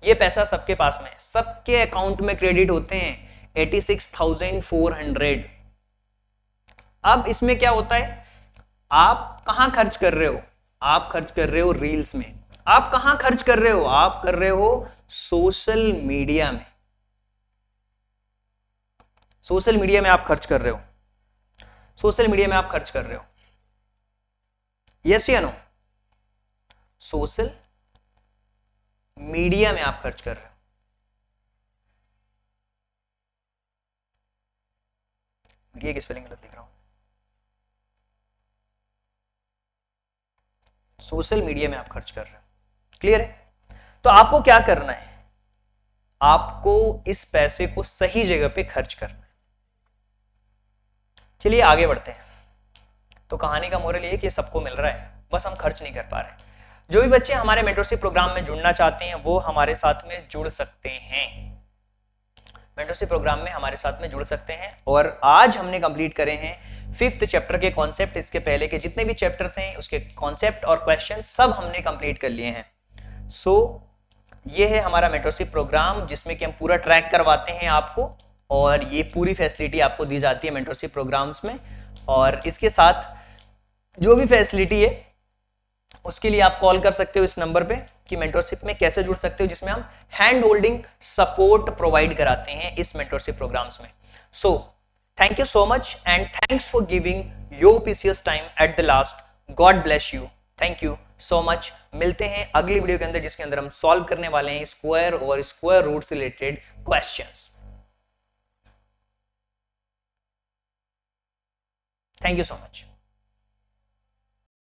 ये पैसा सबके पास में है, सबके अकाउंट में क्रेडिट होते हैं 86,400। अब इसमें क्या होता है, आप कहां खर्च कर रहे हो? आप खर्च कर रहे हो रील्स में। आप कहां खर्च कर रहे हो? आप कर रहे हो सोशल मीडिया में। सोशल मीडिया में आप खर्च कर रहे हो, सोशल मीडिया में आप खर्च कर रहे हो, यस या नो? सोशल मीडिया में आप खर्च कर रहे हो। मीडिया की स्पेलिंग गलत लिख रहा हूं, सोशल मीडिया में आप खर्च कर रहे हो। क्लियर है? तो आपको क्या करना है, आपको इस पैसे को सही जगह पे खर्च करना है। चलिए आगे बढ़ते हैं। तो कहानी का मोरल ये है कि सबको मिल रहा है, बस हम खर्च नहीं कर पा रहे। जो भी बच्चे हमारे मेंटरशिप प्रोग्राम में जुड़ना चाहते हैं वो हमारे साथ में जुड़ सकते हैं, मेंटरशिप प्रोग्राम में हमारे साथ में जुड़ सकते हैं। और आज हमने कंप्लीट करे हैं 5th चैप्टर के कॉन्सेप्ट। इसके पहले के जितने भी चैप्टर्स हैं उसके कॉन्सेप्ट और क्वेश्चन सब हमने कंप्लीट कर लिए हैं। सो ये है हमारा मेंटरशिप प्रोग्राम जिसमें कि हम पूरा ट्रैक करवाते हैं आपको, और ये पूरी फैसिलिटी आपको दी जाती है मेंटरशिप प्रोग्राम्स में। और इसके साथ जो भी फैसिलिटी है उसके लिए आप कॉल कर सकते हो इस नंबर पे कि मेंटरशिप में कैसे जुड़ सकते हो, जिसमें हम हैंड होल्डिंग सपोर्ट प्रोवाइड कराते हैं इस मेंटरशिप प्रोग्राम्स में। So thank you so much and thanks for giving your precious time at the last. God bless you, thank you so much. मिलते हैं अगली वीडियो के अंदर जिसके अंदर हम सॉल्व करने वाले हैं स्क्वायर और स्क्वायर रूट से related questions. Thank you so much.